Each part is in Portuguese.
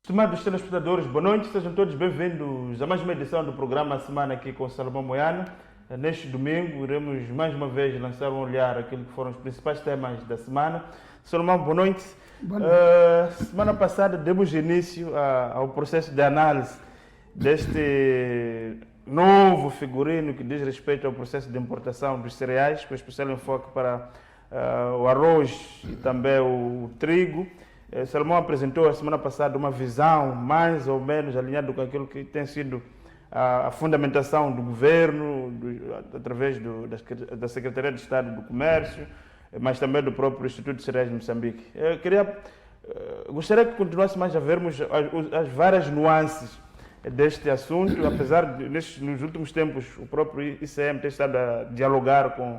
Estimados telespectadores, boa noite, sejam todos bem-vindos a mais uma edição do programa Semana aqui com Salomão Moiano. Neste domingo iremos mais uma vez lançar um olhar àquilo que foram os principais temas da semana. Salomão, boa noite. Boa noite. Semana passada demos início ao processo de análise deste novo figurino que diz respeito ao processo de importação dos cereais, com especial enfoque para o arroz e também o trigo. Salomão apresentou a semana passada uma visão mais ou menos alinhada com aquilo que tem sido a fundamentação do governo, através da Secretaria de Estado do Comércio, mas também do próprio Instituto de Cereais de Moçambique. Gostaria que continuasse mais a vermos as várias nuances deste assunto, apesar de, nos últimos tempos, o próprio ICM ter estado a dialogar com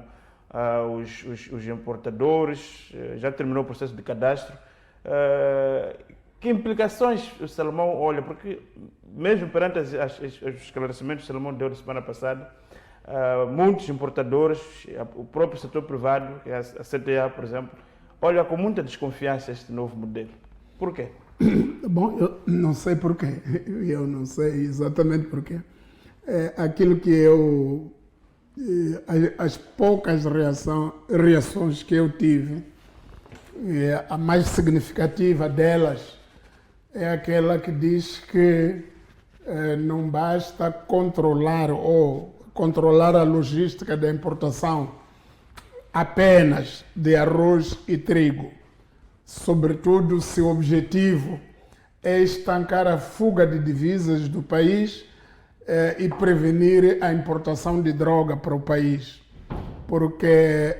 os importadores, já terminou o processo de cadastro. Que implicações o Salomão olha? Porque mesmo perante os esclarecimentos que o Salomão deu na semana passada, muitos importadores, o próprio setor privado, que é a CTA, por exemplo, olha com muita desconfiança este novo modelo. Por quê? Bom, eu não sei porquê. Eu não sei exatamente porquê. Aquilo que eu... As poucas reações que eu tive, a mais significativa delas é aquela que diz que não basta controlar a logística da importação apenas de arroz e trigo, sobretudo se o objetivo é estancar a fuga de divisas do país e prevenir a importação de droga para o país, porque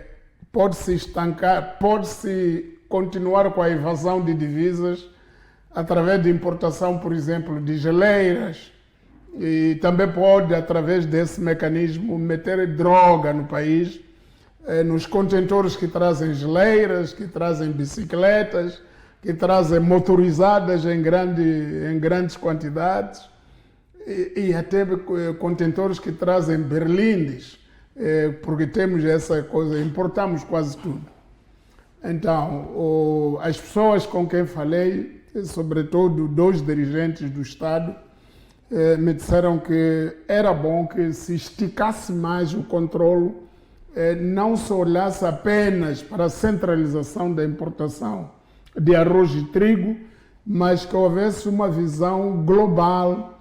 pode-se estancar, pode-se continuar com a evasão de divisas através de importação, por exemplo, de geleiras, e também pode, através desse mecanismo, meter droga no país, nos contentores que trazem geleiras, que trazem bicicletas, que trazem motorizadas em grandes quantidades, e até contentores que trazem berlindes, porque temos essa coisa, importamos quase tudo. Então, as pessoas com quem falei, sobretudo dois dirigentes do Estado, me disseram que era bom que se esticasse mais o controle, não se olhasse apenas para a centralização da importação de arroz e trigo, mas que houvesse uma visão global,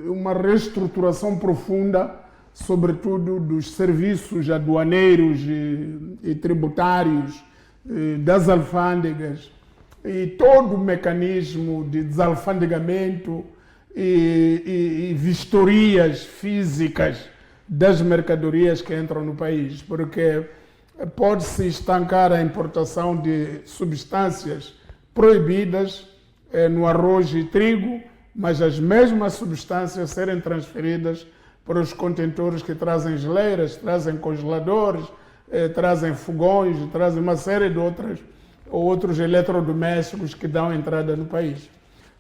uma reestruturação profunda, sobretudo dos serviços aduaneiros e tributários, das alfândegas, e todo o mecanismo de desalfandegamento e vistorias físicas das mercadorias que entram no país, porque pode-se estancar a importação de substâncias proibidas no arroz e trigo, mas as mesmas substâncias serem transferidas para os contentores que trazem geleiras, trazem congeladores, trazem fogões, trazem uma série de outros eletrodomésticos que dão entrada no país.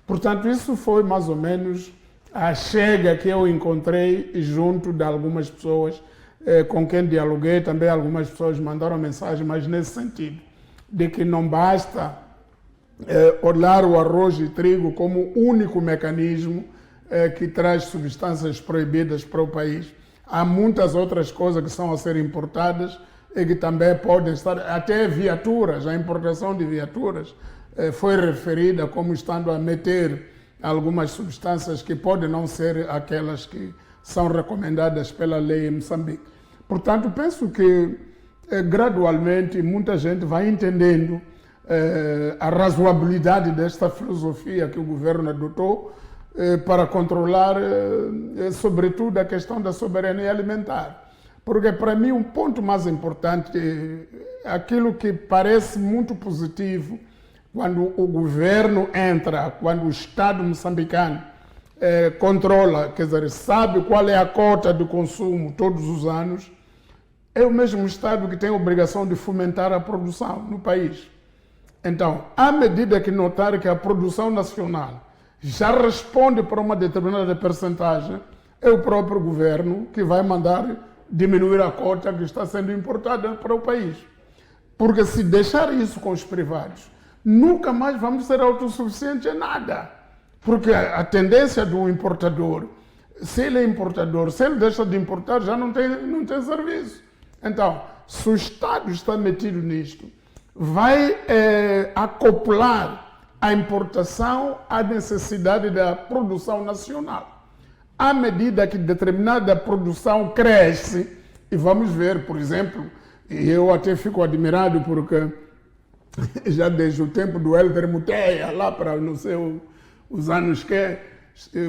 Portanto, isso foi mais ou menos a chega que eu encontrei junto de algumas pessoas com quem dialoguei. Também algumas pessoas mandaram mensagem, mas nesse sentido, de que não basta olhar o arroz e trigo como único mecanismo que traz substâncias proibidas para o país. Há muitas outras coisas que são a ser importadas e que também podem estar, até viaturas, a importação de viaturas foi referida como estando a meter algumas substâncias que podem não ser aquelas que são recomendadas pela lei em Moçambique. Portanto, penso que gradualmente muita gente vai entendendo a razoabilidade desta filosofia que o governo adotou para controlar, sobretudo, a questão da soberania alimentar. Porque, para mim, um ponto mais importante é aquilo que parece muito positivo quando o governo entra, quando o Estado moçambicano controla, quer dizer, sabe qual é a cota de consumo todos os anos, é o mesmo Estado que tem a obrigação de fomentar a produção no país. Então, à medida que notar que a produção nacional já responde para uma determinada percentagem, é o próprio governo que vai mandar diminuir a cota que está sendo importada para o país. Porque se deixar isso com os privados, nunca mais vamos ser autossuficientes em nada. Porque a tendência do importador, se ele é importador, se ele deixa de importar, já não tem serviço. Então, se o Estado está metido nisto, vai acoplar a importação à necessidade da produção nacional. À medida que determinada produção cresce, e vamos ver, por exemplo, e eu até fico admirado porque já desde o tempo do Helder Muteia, lá para não sei os anos que,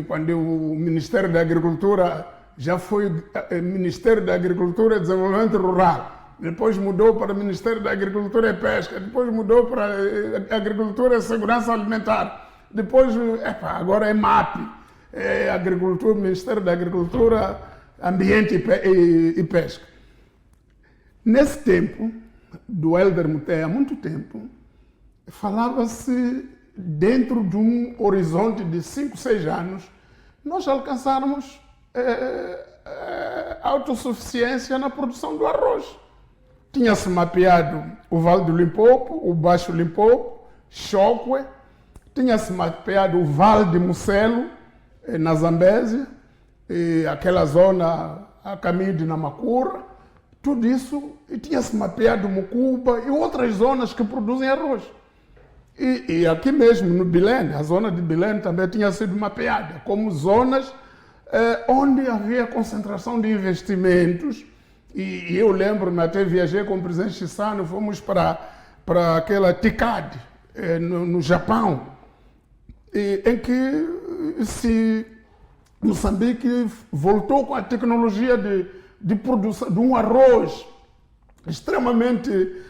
quando o Ministério da Agricultura já foi Ministério da Agricultura e Desenvolvimento Rural, depois mudou para o Ministério da Agricultura e Pesca, depois mudou para Agricultura e Segurança Alimentar, depois, agora é MAP, Agricultura, Ministério da Agricultura, Ambiente e Pesca. Nesse tempo, do Helder Muteia, há muito tempo, falava-se dentro de um horizonte de 5, 6 anos, nós alcançarmos autossuficiência na produção do arroz. Tinha-se mapeado o Vale do Limpopo, o Baixo Limpopo, Chocwe, tinha-se mapeado o Vale de Mucelo, na Zambésia, e aquela zona a caminho de Namacura, tudo isso, e tinha-se mapeado Mucuba e outras zonas que produzem arroz. E aqui mesmo, no Bilene, a zona de Bilene também tinha sido mapeada como zonas onde havia concentração de investimentos. E eu lembro-me, até viajei com o presidente Chissano, fomos para aquela TICAD, no Japão, em que Moçambique voltou com a tecnologia de produção de um arroz extremamente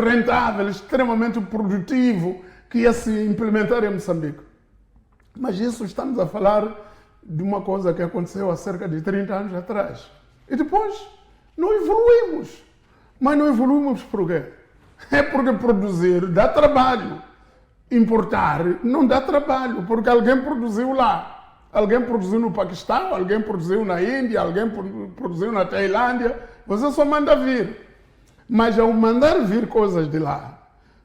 rentável, extremamente produtivo, que ia se implementar em Moçambique. Mas isso estamos a falar de uma coisa que aconteceu há cerca de 30 anos atrás. E depois não evoluímos. Mas não evoluímos por quê? É porque produzir dá trabalho. Importar não dá trabalho, porque alguém produziu lá. Alguém produziu no Paquistão, alguém produziu na Índia, alguém produziu na Tailândia. Você só manda vir. Mas ao mandar vir coisas de lá,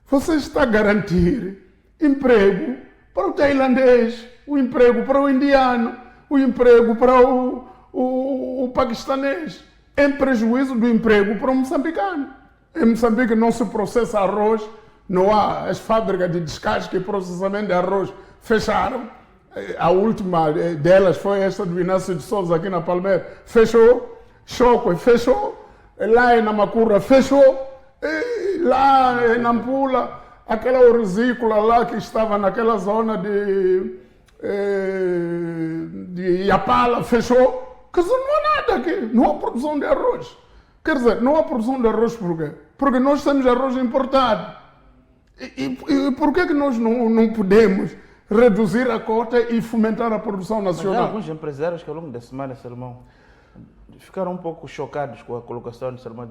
você está a garantir emprego para o tailandês, o emprego para o indiano, o emprego para o paquistanês, em prejuízo do emprego para o moçambicano. Em Moçambique não se processa arroz, não há as fábricas de descasque e processamento de arroz fecharam. A última delas foi esta do Inácio de Souza aqui na Palmeira. Fechou. Chocwe fechou. Lá em Namacura fechou. E lá em Nampula, aquela orizícola lá que estava naquela zona de Iapala fechou. Quer dizer, não há nada aqui. Não há produção de arroz. Quer dizer, não há produção de arroz por quê? Porque nós temos arroz importado. E por que nós não podemos reduzir a cota e fomentar a produção nacional? Mas há alguns empresários que ao longo da semana, Salomão, ficaram um pouco chocados com a colocação de Salomão,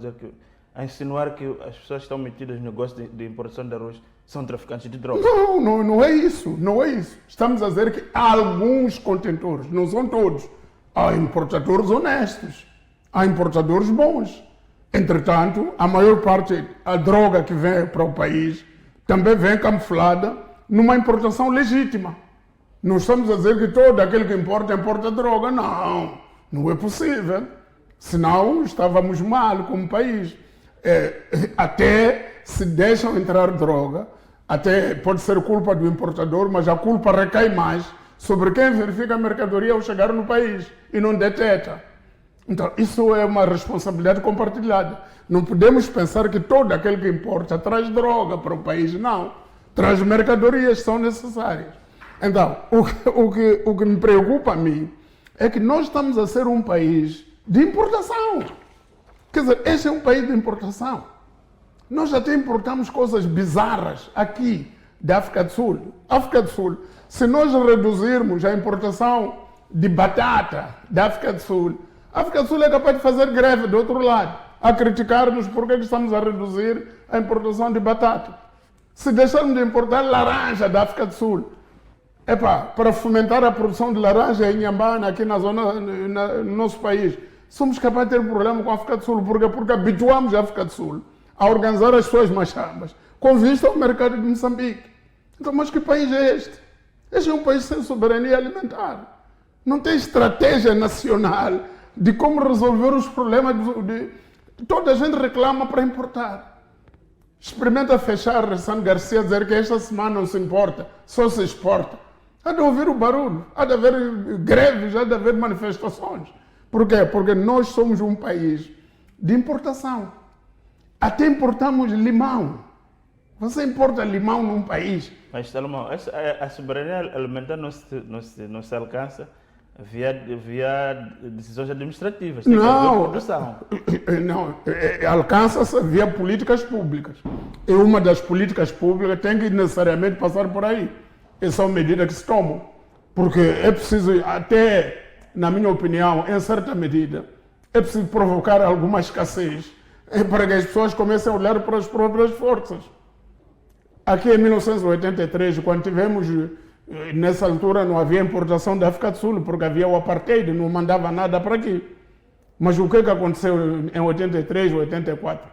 a insinuar que as pessoas que estão metidas no negócio de importação de arroz são traficantes de drogas. Não é isso, não é isso. Estamos a dizer que há alguns contentores, não são todos. Há importadores honestos, há importadores bons. Entretanto, a maior parte, a droga que vem para o país também vem camuflada numa importação legítima. Não estamos a dizer que todo aquele que importa droga. Não é possível. Senão estávamos mal como país. Até se deixam entrar droga, até pode ser culpa do importador, mas a culpa recai mais sobre quem verifica a mercadoria ao chegar no país e não deteta. Então, isso é uma responsabilidade compartilhada. Não podemos pensar que todo aquele que importa traz droga para o país, não. Traz mercadorias que são necessárias. Então, o que me preocupa a mim é que nós estamos a ser um país de importação. Quer dizer, este é um país de importação. Nós até importamos coisas bizarras aqui da África do Sul. África do Sul, se nós reduzirmos a importação de batata da África do Sul, a África do Sul é capaz de fazer greve do outro lado, a criticar-nos porque estamos a reduzir a importação de batata. Se deixarmos de importar laranja da África do Sul, para fomentar a produção de laranja em Inhambane, aqui na zona, no nosso país, somos capazes de ter problema com a África do Sul, porque habituamos a África do Sul a organizar as suas machambas com vista ao mercado de Moçambique. Então, mas que país é este? Este é um país sem soberania alimentar. Não tem estratégia nacional de como resolver os problemas toda a gente reclama para importar. Experimenta fechar Ressano Garcia dizer que esta semana não se importa, só se exporta. Há de ouvir o barulho, há de haver greves, há de haver manifestações. Por quê? Porque nós somos um país de importação. Até importamos limão. Você importa limão num país. Mas, Salomão, a soberania alimentar não se alcança via decisões administrativas. Tem que haver produção. Não, alcança-se via políticas públicas. E uma das políticas públicas tem que necessariamente passar por aí. Essas são medidas que se tomam. Porque é preciso, até, na minha opinião, em certa medida, é preciso provocar alguma escassez para que as pessoas comecem a olhar para as próprias forças. Aqui em 1983, quando tivemos, nessa altura não havia importação da África do Sul, porque havia o apartheid, não mandava nada para aqui. Mas o que aconteceu em 83, 84?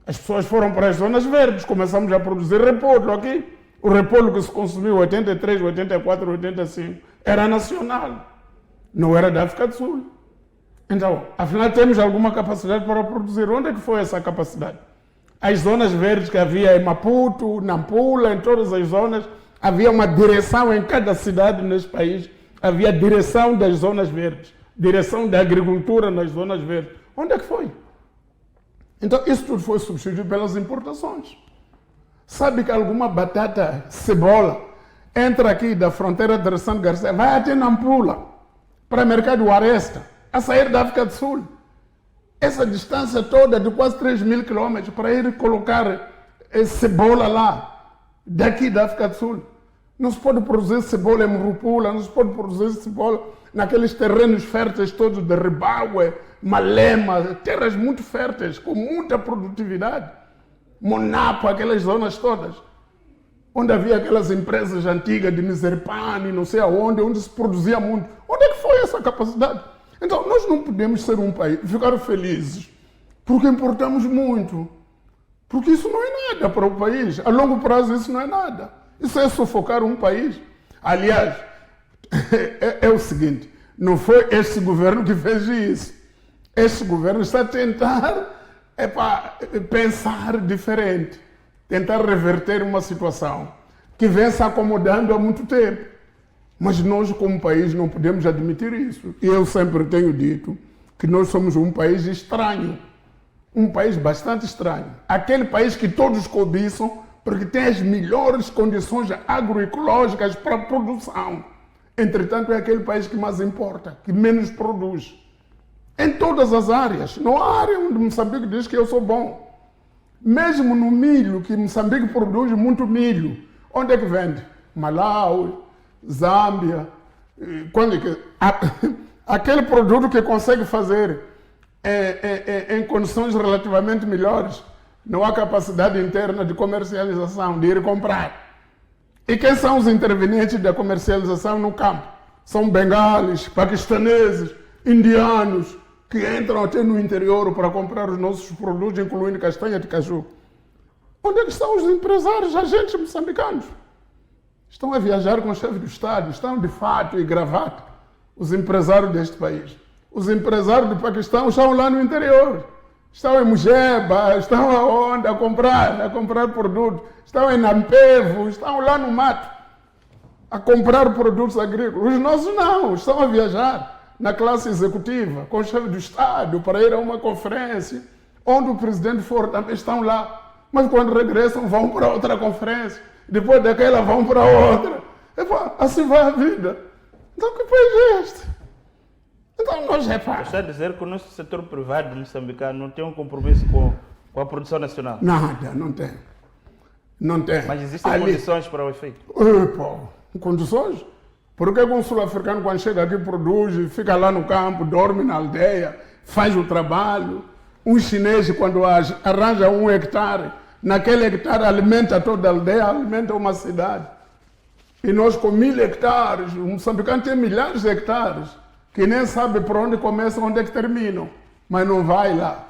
As pessoas foram para as zonas verdes, começamos a produzir repolho aqui. O repolho que se consumiu em 83, 84, 85 era nacional, não era da África do Sul. Então, afinal, temos alguma capacidade para produzir. Onde é que foi essa capacidade? As zonas verdes que havia em Maputo, Nampula, em todas as zonas, havia uma direção em cada cidade nesse país, havia direção das zonas verdes, direção da agricultura nas zonas verdes. Onde é que foi? Então, isso tudo foi substituído pelas importações. Sabe que alguma batata, cebola, entra aqui da fronteira de Ressano Garcia, vai até Nampula, para o mercado Aresta, a sair da África do Sul. Essa distância toda de quase 3.000 quilômetros para ir colocar cebola lá, daqui da África do Sul. Não se pode produzir cebola em Murupula, não se pode produzir cebola naqueles terrenos férteis todos de Ribaue, Malema, terras muito férteis, com muita produtividade. Monapo, aquelas zonas todas, onde havia aquelas empresas antigas de Miserpane, não sei aonde, onde se produzia muito. Onde é que foi essa capacidade? Então, nós não podemos ser um país, ficar felizes, porque importamos muito. Porque isso não é nada para o país. A longo prazo, isso não é nada. Isso é sufocar um país. Aliás, é o seguinte, não foi este governo que fez isso. Este governo está a tentar pensar diferente, tentar reverter uma situação que vem se acomodando há muito tempo. Mas nós, como país, não podemos admitir isso. E eu sempre tenho dito que nós somos um país estranho. Um país bastante estranho. Aquele país que todos cobiçam porque tem as melhores condições agroecológicas para a produção. Entretanto, é aquele país que mais importa, que menos produz. Em todas as áreas. Não há área onde Moçambique diz que eu sou bom. Mesmo no milho, que Moçambique produz muito milho. Onde é que vende? Malawi, Zâmbia. Quando é que... Aquele produto que consegue fazer em condições relativamente melhores, não há capacidade interna de comercialização, de ir comprar. E quem são os intervenientes da comercialização no campo? São bengalis, paquistaneses, indianos, que entram até no interior para comprar os nossos produtos, incluindo castanha de caju. Onde é que estão os empresários, agentes moçambicanos? Estão a viajar com o chefe do Estado, estão de fato e gravata, os empresários deste país. Os empresários do Paquistão estão lá no interior. Estão em Mujeba, estão aonde? A comprar produtos. Estão em Nampevo, estão lá no mato, a comprar produtos agrícolas. Os nossos não, estão a viajar na classe executiva, com o chefe do Estado, para ir a uma conferência, onde o presidente for, também estão lá. Mas quando regressam, vão para outra conferência. Depois daquela, vão para outra. Assim vai a vida. Então, que país é este? Então, nós Está a dizer que o nosso setor privado moçambicano não tem um compromisso com a produção nacional? Nada, não tem. Não tem. Mas existem condições para o efeito? Condições? Porque um sul-africano, quando chega aqui, produz, fica lá no campo, dorme na aldeia, faz o trabalho. Um chinês, quando arranja 1 hectare, naquele hectare alimenta toda a aldeia, alimenta uma cidade. E nós com 1.000 hectares, o moçambicano tem milhares de hectares, que nem sabe por onde começam, onde é que terminam, mas não vai lá.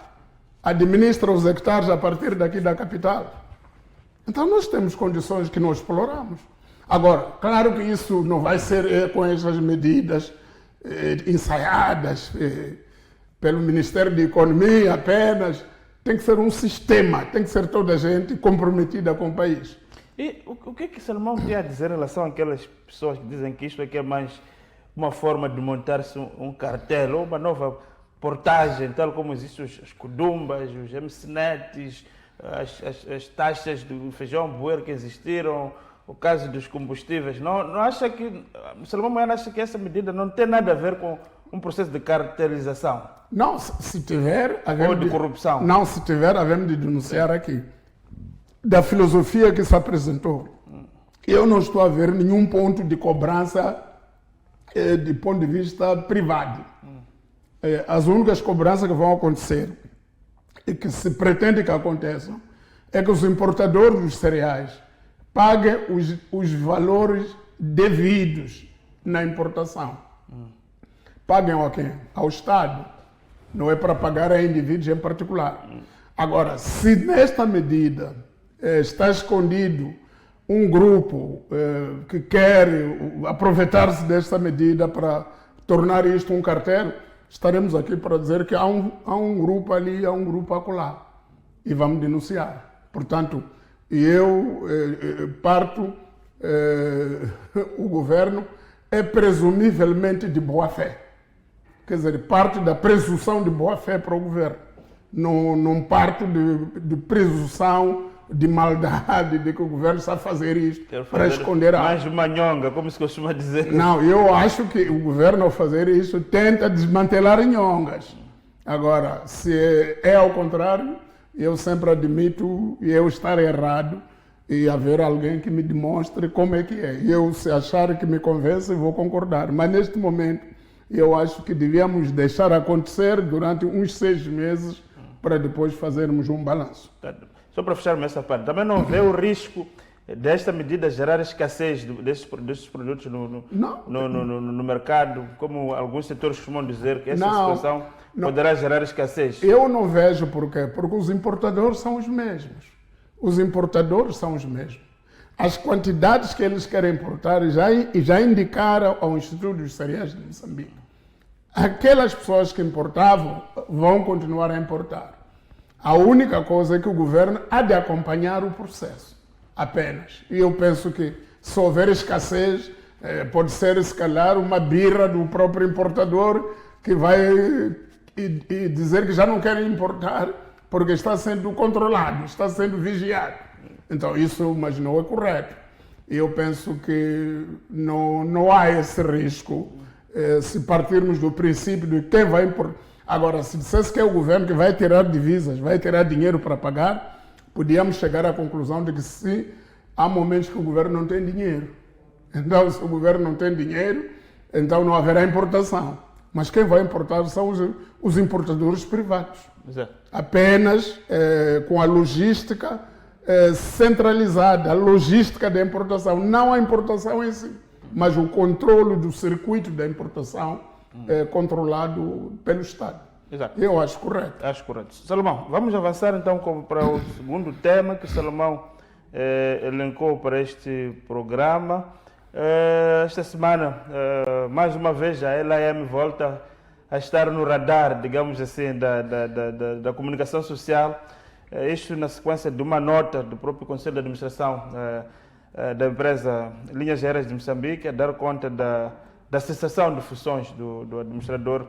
Administra os hectares a partir daqui da capital. Então nós temos condições que nós exploramos. Agora, claro que isso não vai ser com essas medidas ensaiadas pelo Ministério da Economia apenas. Tem que ser um sistema, tem que ser toda a gente comprometida com o país. E o que é que Salomão tem a dizer em relação àquelas pessoas que dizem que isto aqui é mais uma forma de montar-se um cartel ou uma nova portagem, tal como existem os cudumbas, os MCNETs, as taxas do feijão buer que existiram, o caso dos combustíveis. Não acha que, Salomão Moiana acha que essa medida não tem nada a ver com um processo de cartelização? Não, se tiver... Ou de corrupção? Não, se tiver, havemos de denunciar aqui. Da filosofia que se apresentou, eu não estou a ver nenhum ponto de cobrança de ponto de vista privado. As únicas cobranças que vão acontecer e que se pretende que aconteçam é que os importadores dos cereais paguem os valores devidos na importação. Paguem a quem? Ao Estado. Não é para pagar a indivíduos em particular. Agora, se nesta medida está escondido um grupo que quer aproveitar-se desta medida para tornar isto um cartel, estaremos aqui para dizer que há um grupo ali, há um grupo acolá. E vamos denunciar. Portanto, eu parto, o governo é presumivelmente de boa-fé. Quer dizer, parte da presunção de boa-fé para o governo. Não parto de presunção de maldade, de que o governo está a fazer isto para esconder a... Mais uma nhonga, como se costuma dizer. Não, eu acho que o governo, ao fazer isso, tenta desmantelar nhongas. Agora, se é ao contrário, eu sempre admito eu estar errado e haver alguém que me demonstre como é que é. Eu, se achar que me convence, vou concordar. Mas, neste momento, eu acho que devíamos deixar acontecer durante uns 6 meses para depois fazermos um balanço. Só para fecharmos essa parte, também não vê o risco desta medida gerar escassez desses produtos no mercado, como alguns setores costumam dizer que essa situação poderá gerar escassez? Eu não vejo por quê? Porque os importadores são os mesmos. Os importadores são os mesmos. As quantidades que eles querem importar já indicaram ao Instituto dos Cereais de Moçambique. Aquelas pessoas que importavam vão continuar a importar. A única coisa é que o governo há de acompanhar o processo, apenas. E eu penso que se houver escassez, pode ser, se calhar, uma birra do próprio importador que vai dizer que já não quer importar porque está sendo controlado, está sendo vigiado. Então, isso, mas não é correto. Eu penso que não há esse risco se partirmos do princípio de quem vai importar. Agora, se dissesse que é o governo que vai tirar divisas, vai tirar dinheiro para pagar, podíamos chegar à conclusão de que sim, há momentos que o governo não tem dinheiro. Então, se o governo não tem dinheiro, então não haverá importação. Mas quem vai importar são os importadores privados. Exato. Apenas com a logística centralizada, a logística da importação, não a importação em si, mas o controle do circuito da importação controlado pelo Estado. Exato. Eu acho correto. Acho correto. Salomão, vamos avançar então para o segundo tema que Salomão elencou para este programa. Esta semana, mais uma vez, a LAM volta a estar no radar, digamos assim, da comunicação social. Isto na sequência de uma nota do próprio Conselho de Administração da empresa Linhas Aéreas de Moçambique, a dar conta da cessação de funções do administrador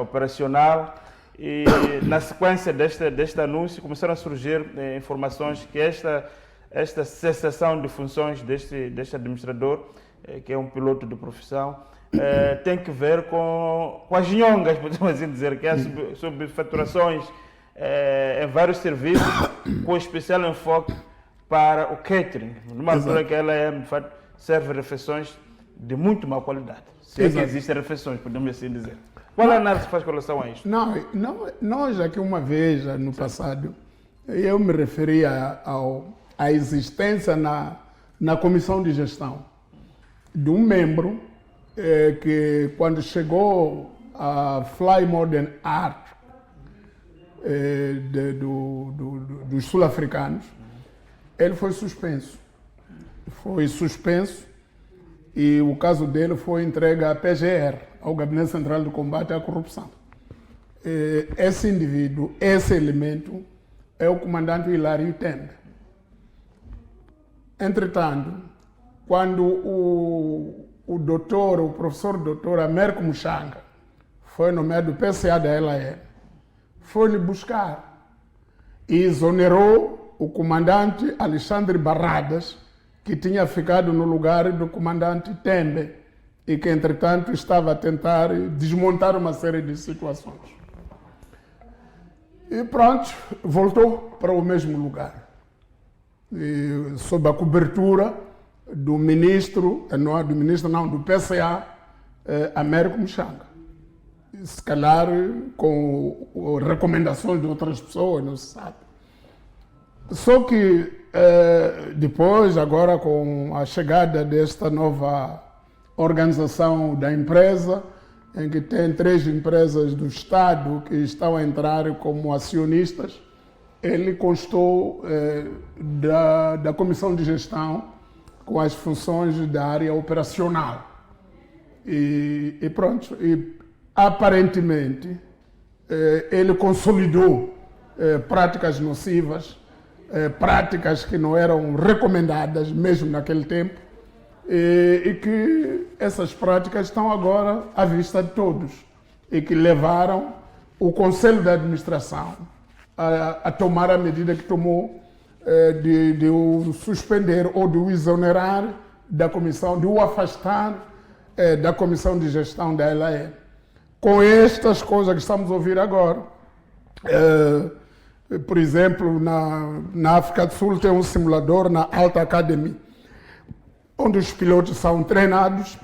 operacional. E na sequência deste anúncio começaram a surgir informações que esta cessação de funções deste administrador, que é um piloto de profissão, tem que ver com as nhongas, podemos assim dizer, que é subfaturações em vários serviços, com especial enfoque para o catering, numa altura que ela de fato, serve refeições de muito má qualidade. Se é que existem refeições, podemos assim dizer. Qual a análise que faz com relação a isto? Nós aqui uma vez, no passado, eu me referia à existência na comissão de gestão de um membro que, quando chegou a Fly Modern Art dos sul-africanos, ele foi suspenso. Foi suspenso e o caso dele foi entregue à PGR, ao Gabinete Central de Combate à Corrupção. Esse indivíduo, esse elemento, é o comandante Hilário Tembe. Entretanto, quando o professor doutor Américo Muxanga foi nomeado PCA da LAM, foi-lhe buscar e exonerou o comandante Alexandre Barradas, que tinha ficado no lugar do comandante Tembe e que, entretanto, estava a tentar desmontar uma série de situações. E pronto, voltou para o mesmo lugar, e, sob a cobertura do ministro, do PCA, Américo Muxanga. Se calhar com recomendações de outras pessoas, não se sabe. Só que depois, agora com a chegada desta nova organização da empresa, em que tem 3 empresas do Estado que estão a entrar como acionistas, ele constou da Comissão de Gestão com as funções da área operacional. E pronto, e aparentemente ele consolidou práticas nocivas, práticas que não eram recomendadas mesmo naquele tempo, e que essas práticas estão agora à vista de todos e que levaram o Conselho de Administração a tomar a medida que tomou de o suspender ou de o exonerar da comissão, de o afastar da Comissão de Gestão da LAM. Com estas coisas que estamos a ouvir agora, por exemplo, na África do Sul tem um simulador na Alta Academy, onde os pilotos são treinados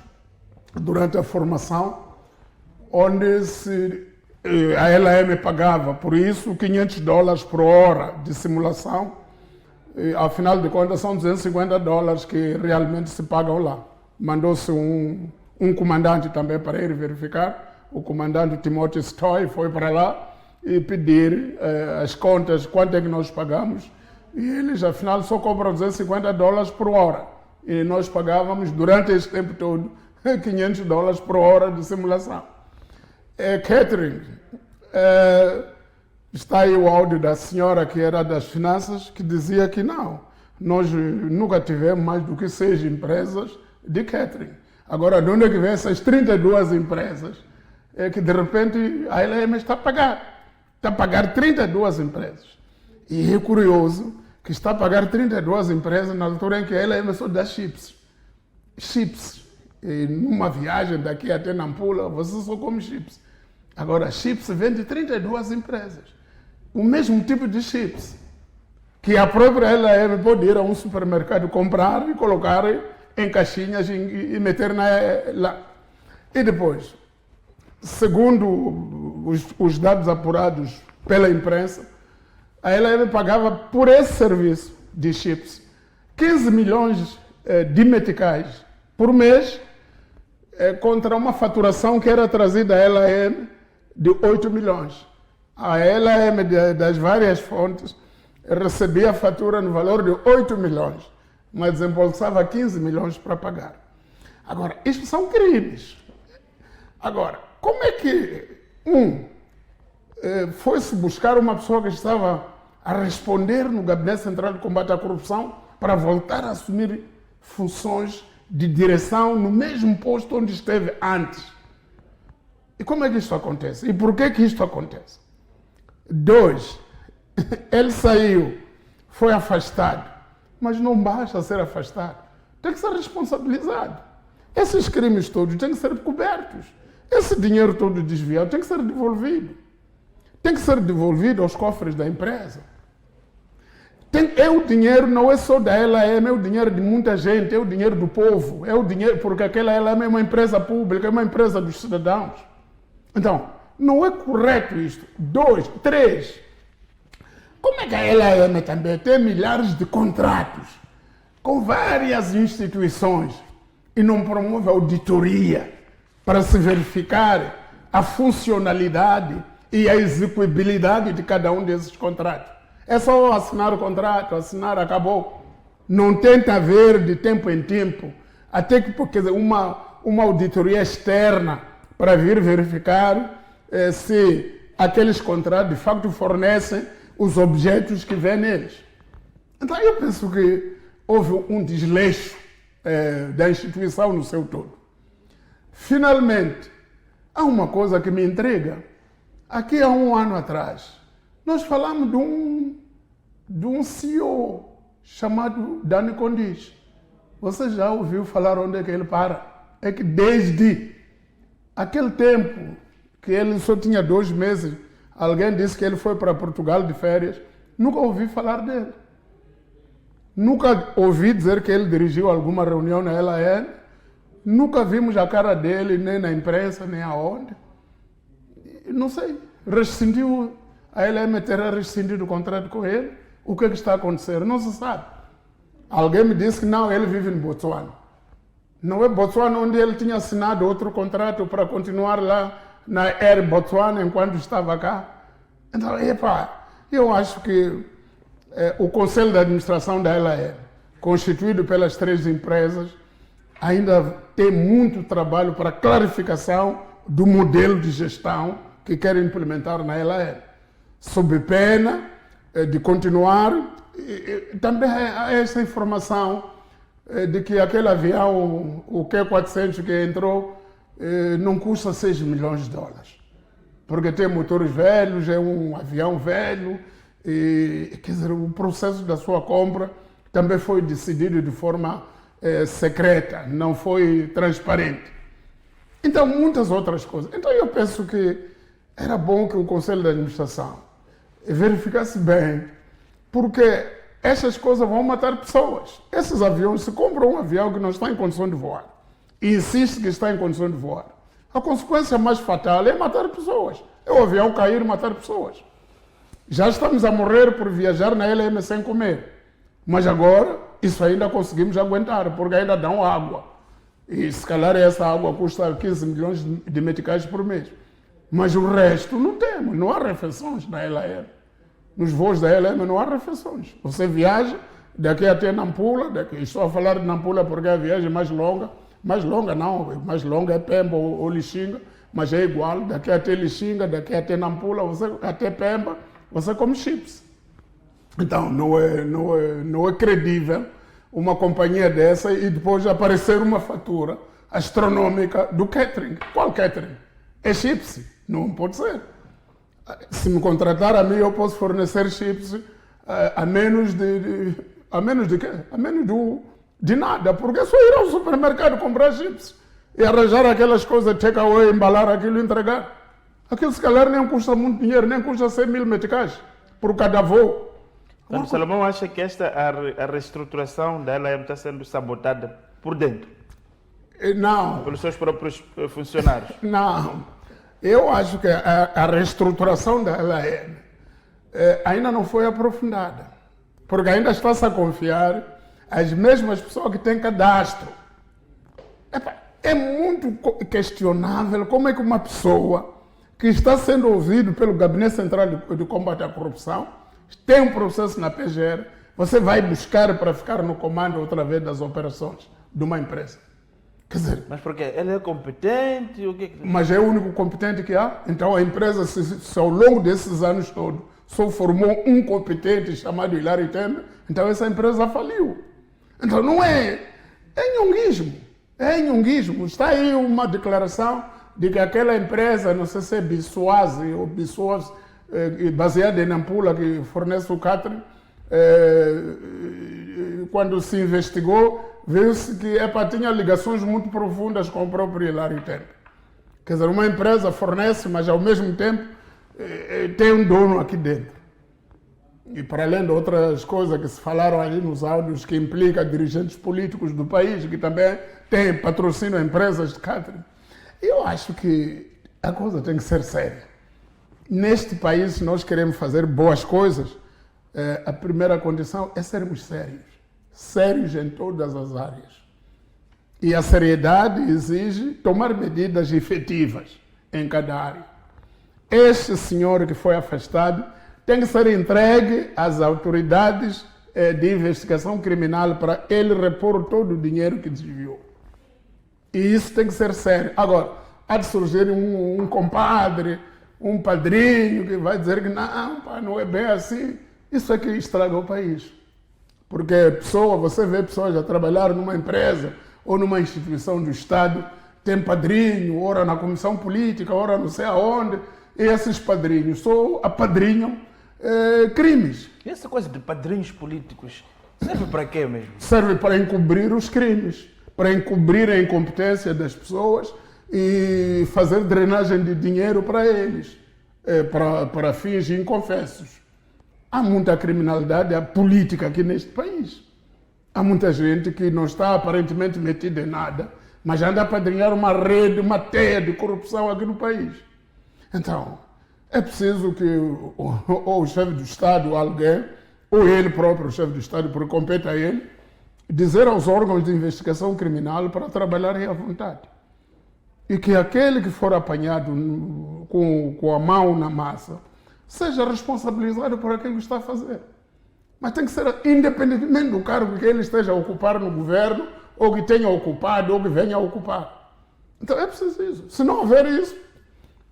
durante a formação, onde a LAM pagava por isso $500 por hora de simulação. E, afinal de contas, são $250 que realmente se pagam lá. Mandou-se um comandante também para ir verificar. O comandante Timothy Stoy foi para lá e pedir as contas, quanto é que nós pagamos. E eles, afinal, só cobram $250 por hora. E nós pagávamos, durante esse tempo todo, $500 por hora de simulação. Catering. Está aí o áudio da senhora que era das finanças, que dizia que não, nós nunca tivemos mais do que 6 empresas de catering. Agora, de onde é que vem essas 32 empresas? É que, de repente, a LAM está a pagar 32 empresas. E é curioso que está a pagar 32 empresas na altura em que a LAM só dá chips. Chips. E numa viagem daqui até Nampula, você só come chips. Agora, chips vende 32 empresas. O mesmo tipo de chips. Que a própria LAM pode ir a um supermercado comprar e colocar em caixinhas e meter lá. E depois, segundo os dados apurados pela imprensa, a LAM pagava por esse serviço de chips 15 milhões de meticais por mês, contra uma faturação que era trazida à LAM de 8 milhões. A LAM, das várias fontes, recebia a fatura no valor de 8 milhões, mas desembolsava 15 milhões para pagar. Agora, isto são crimes. Agora, como é que foi-se buscar uma pessoa que estava a responder no Gabinete Central de Combate à Corrupção para voltar a assumir funções de direção no mesmo posto onde esteve antes? E como é que isto acontece? E por que isto acontece? 2, ele saiu, foi afastado, mas não basta ser afastado, tem que ser responsabilizado. Esses crimes todos têm que ser cobertos. Esse dinheiro todo desviado tem que ser devolvido. Tem que ser devolvido aos cofres da empresa. O dinheiro não é só da LAM, é o dinheiro de muita gente, é o dinheiro do povo, é o dinheiro, porque aquela LAM é uma empresa pública, é uma empresa dos cidadãos. Então, não é correto isto. 2, 3. Como é que a LAM também tem milhares de contratos com várias instituições e não promove auditoria para se verificar a funcionalidade e a execuibilidade de cada um desses contratos? É só assinar o contrato, assinar, acabou. não tenta ver de tempo em tempo, até que porque uma auditoria externa para vir verificar se aqueles contratos de facto fornecem os objetos que vêm neles. Então eu penso que houve um desleixo da instituição no seu todo. Finalmente, há uma coisa que me intriga. Aqui há um ano atrás, nós falamos de um CEO chamado Dani Condis. Você já ouviu falar onde é que ele para? É que desde aquele tempo, que ele só tinha 2 meses, alguém disse que ele foi para Portugal de férias, nunca ouvi falar dele. Nunca ouvi dizer que ele dirigiu alguma reunião na LAN, nunca vimos a cara dele, nem na imprensa, nem aonde. Não sei, rescindiu, a LM terá rescindido o contrato com ele, o que está acontecendo? Não se sabe. Alguém me disse que não, ele vive em Botswana. Não é Botswana onde ele tinha assinado outro contrato para continuar lá na Air Botswana enquanto estava cá. Então, eu acho que o Conselho de Administração da LAN, constituído pelas 3 empresas, ainda tem muito trabalho para clarificação do modelo de gestão que querem implementar na LAN, sob pena de continuar. Também há essa informação de que aquele avião, o Q400 que entrou, não custa 6 milhões de dólares, porque tem motores velhos, é um avião velho, e quer dizer, o processo da sua compra também foi decidido de forma secreta, não foi transparente. Então, muitas outras coisas. Então, eu penso que era bom que o Conselho de Administração verificasse bem, porque essas coisas vão matar pessoas. Esses aviões, se compram um avião que não está em condição de voar e insiste que está em condição de voar, a consequência mais fatal é matar pessoas. É o avião cair e matar pessoas. Já estamos a morrer por viajar na LM sem comer. Mas agora, isso ainda conseguimos aguentar, porque ainda dão água. E se calhar essa água custa 15 milhões de meticais por mês. Mas o resto não temos, não há refeições na LM. Nos voos da LM não há refeições. Você viaja daqui até Nampula, estou a falar de Nampula porque é a viagem mais longa mais longa é Pemba ou Lixinga, mas é igual, daqui até Lixinga, daqui até Nampula, até Pemba, você come chips. Então, não é credível uma companhia dessa e depois aparecer uma fatura astronômica do catering. Qual catering? É chips? Não pode ser. Se me contratar a mim, eu posso fornecer chips a menos de quê? A menos de nada, porque é só ir ao supermercado comprar chips e arranjar aquelas coisas, take away, embalar aquilo e entregar. Aquilo se calhar nem custa muito dinheiro, nem custa 100 mil meticais por cada voo. Então, Salomão acha que a reestruturação da LAM está sendo sabotada por dentro? Não. Pelos seus próprios funcionários? Não. Eu acho que a reestruturação da LAM ainda não foi aprofundada, porque ainda está-se a confiar as mesmas pessoas que têm cadastro. É muito questionável como é que uma pessoa que está sendo ouvido pelo Gabinete Central de Combate à Corrupção tem um processo na PGR, você vai buscar para ficar no comando outra vez das operações de uma empresa. Quer dizer, mas porque ele é competente? O que... Mas é o único competente que há. Então a empresa, se ao longo desses anos todos só formou um competente chamado Hilary Temer, então essa empresa faliu. Então não é nhonguismo. É nhonguismo. Está aí uma declaração de que aquela empresa, não sei se é Bissuase ou Bissuase, baseada em Nampula, que fornece o catering, quando se investigou, viu-se que tinha ligações muito profundas com o próprio Hilary Temer. Quer dizer, uma empresa fornece, mas ao mesmo tempo tem um dono aqui dentro. E para além de outras coisas que se falaram ali nos áudios, que implica dirigentes políticos do país, que também têm patrocínio a empresas de catering. Eu acho que a coisa tem que ser séria. Neste país, se nós queremos fazer boas coisas, a primeira condição é sermos sérios. Sérios em todas as áreas. E a seriedade exige tomar medidas efetivas em cada área. Este senhor que foi afastado tem que ser entregue às autoridades de investigação criminal para ele repor todo o dinheiro que desviou. E isso tem que ser sério. Agora, há de surgir um compadre, um padrinho que vai dizer que não, pá, não é bem assim. Isso é que estraga o país. Porque você vê pessoas a trabalhar numa empresa ou numa instituição do Estado, tem padrinho, ora na comissão política, ora não sei aonde, e esses padrinhos só apadrinham crimes. E essa coisa de padrinhos políticos serve para quê mesmo? Serve para encobrir os crimes, para encobrir a incompetência das pessoas e fazer drenagem de dinheiro para eles, para fins inconfessos. Há muita criminalidade política aqui neste país. Há muita gente que não está aparentemente metida em nada, mas anda a apadrinhar uma rede, uma teia de corrupção aqui no país. Então, é preciso que ou o chefe do Estado, ou alguém, ou ele próprio, o chefe do Estado, porque compete a ele, dizer aos órgãos de investigação criminal para trabalharem à vontade. E que aquele que for apanhado com a mão na massa seja responsabilizado por aquilo que está a fazer. Mas tem que ser independentemente do cargo que ele esteja a ocupar no governo, ou que tenha ocupado, ou que venha a ocupar. Então é preciso isso. Se não houver isso,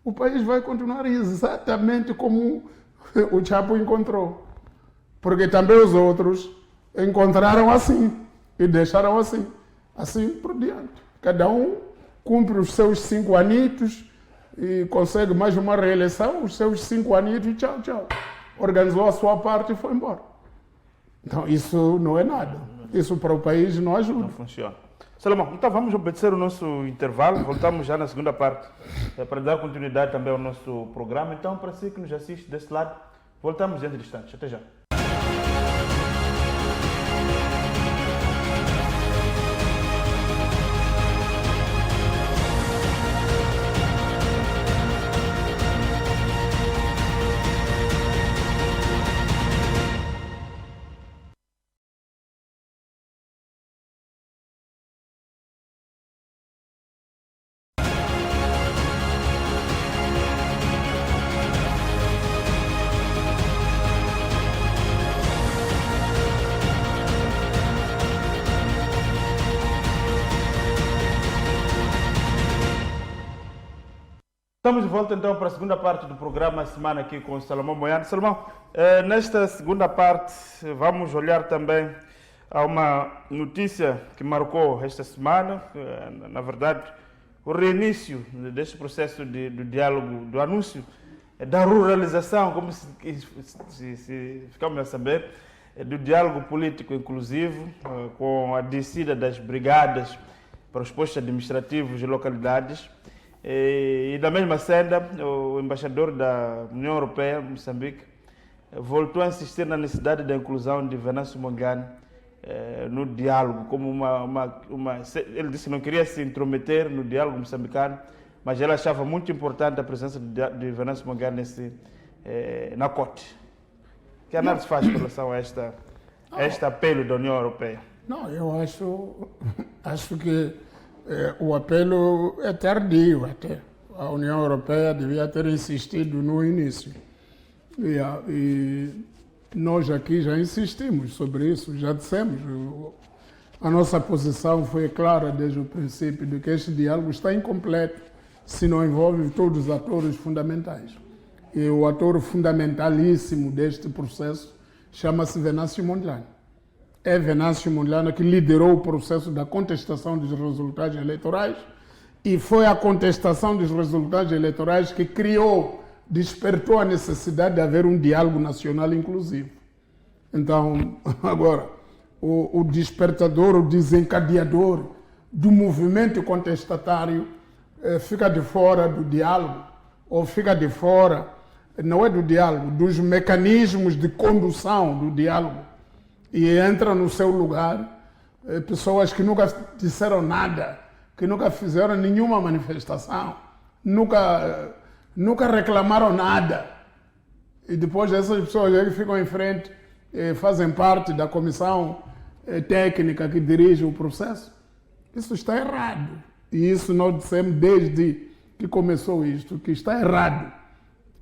o país vai continuar exatamente como o Chapo encontrou. Porque também os outros encontraram assim e deixaram assim. Assim por diante. Cada um cumpre os seus 5 anitos e consegue mais uma reeleição, os seus 5 anitos e tchau, tchau. Organizou a sua parte e foi embora. Então isso não é nada. Isso para o país não ajuda. Não funciona. Salomão, então vamos obedecer o nosso intervalo. Voltamos já na segunda parte para dar continuidade também ao nosso programa. Então, para si que nos assiste desse lado, voltamos dentro de instantes. Até já. Estamos de volta então para a segunda parte do programa Semana aqui com o Salomão Moiano. Salomão, nesta segunda parte vamos olhar também a uma notícia que marcou esta semana, na verdade, o reinício deste processo do diálogo, do anúncio da ruralização, como se ficamos a saber, do diálogo político inclusivo, com a descida das brigadas para os postos administrativos de localidades. E da mesma senda, o embaixador da União Europeia, Moçambique, voltou a insistir na necessidade da inclusão de Venâncio Mondlane no diálogo, como ele disse que não queria se intrometer no diálogo moçambicano, mas ele achava muito importante a presença de Venâncio Mondlane na corte. Que análise faz em relação a este apelo da União Europeia? Não, eu acho que o apelo é tardio até. A União Europeia devia ter insistido no início. E nós aqui já insistimos sobre isso, já dissemos. A nossa posição foi clara desde o princípio de que este diálogo está incompleto se não envolve todos os atores fundamentais. E o ator fundamentalíssimo deste processo chama-se Venâncio Mondlane. É Venâncio Mondlane que liderou o processo da contestação dos resultados eleitorais e foi a contestação dos resultados eleitorais que despertou a necessidade de haver um diálogo nacional inclusivo. Então, agora, o despertador, o desencadeador do movimento contestatário fica de fora do diálogo, ou fica de fora, não é do diálogo, dos mecanismos de condução do diálogo. E entra no seu lugar pessoas que nunca disseram nada, que nunca fizeram nenhuma manifestação, nunca reclamaram nada. E depois essas pessoas que ficam em frente fazem parte da comissão técnica que dirige o processo. Isso está errado. E isso nós dissemos desde que começou isto, que está errado.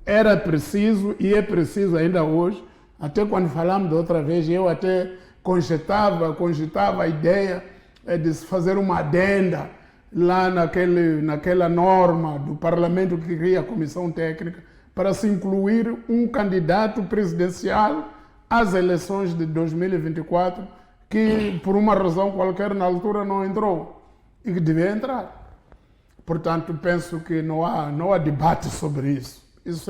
Era preciso e é preciso ainda hoje Até quando falamos da outra vez, eu até cogitava a ideia de se fazer uma adenda lá naquela norma do Parlamento que cria a Comissão Técnica para se incluir um candidato presidencial às eleições de 2024 que, por uma razão qualquer, na altura não entrou e que devia entrar. Portanto, penso que não há debate sobre isso. Isso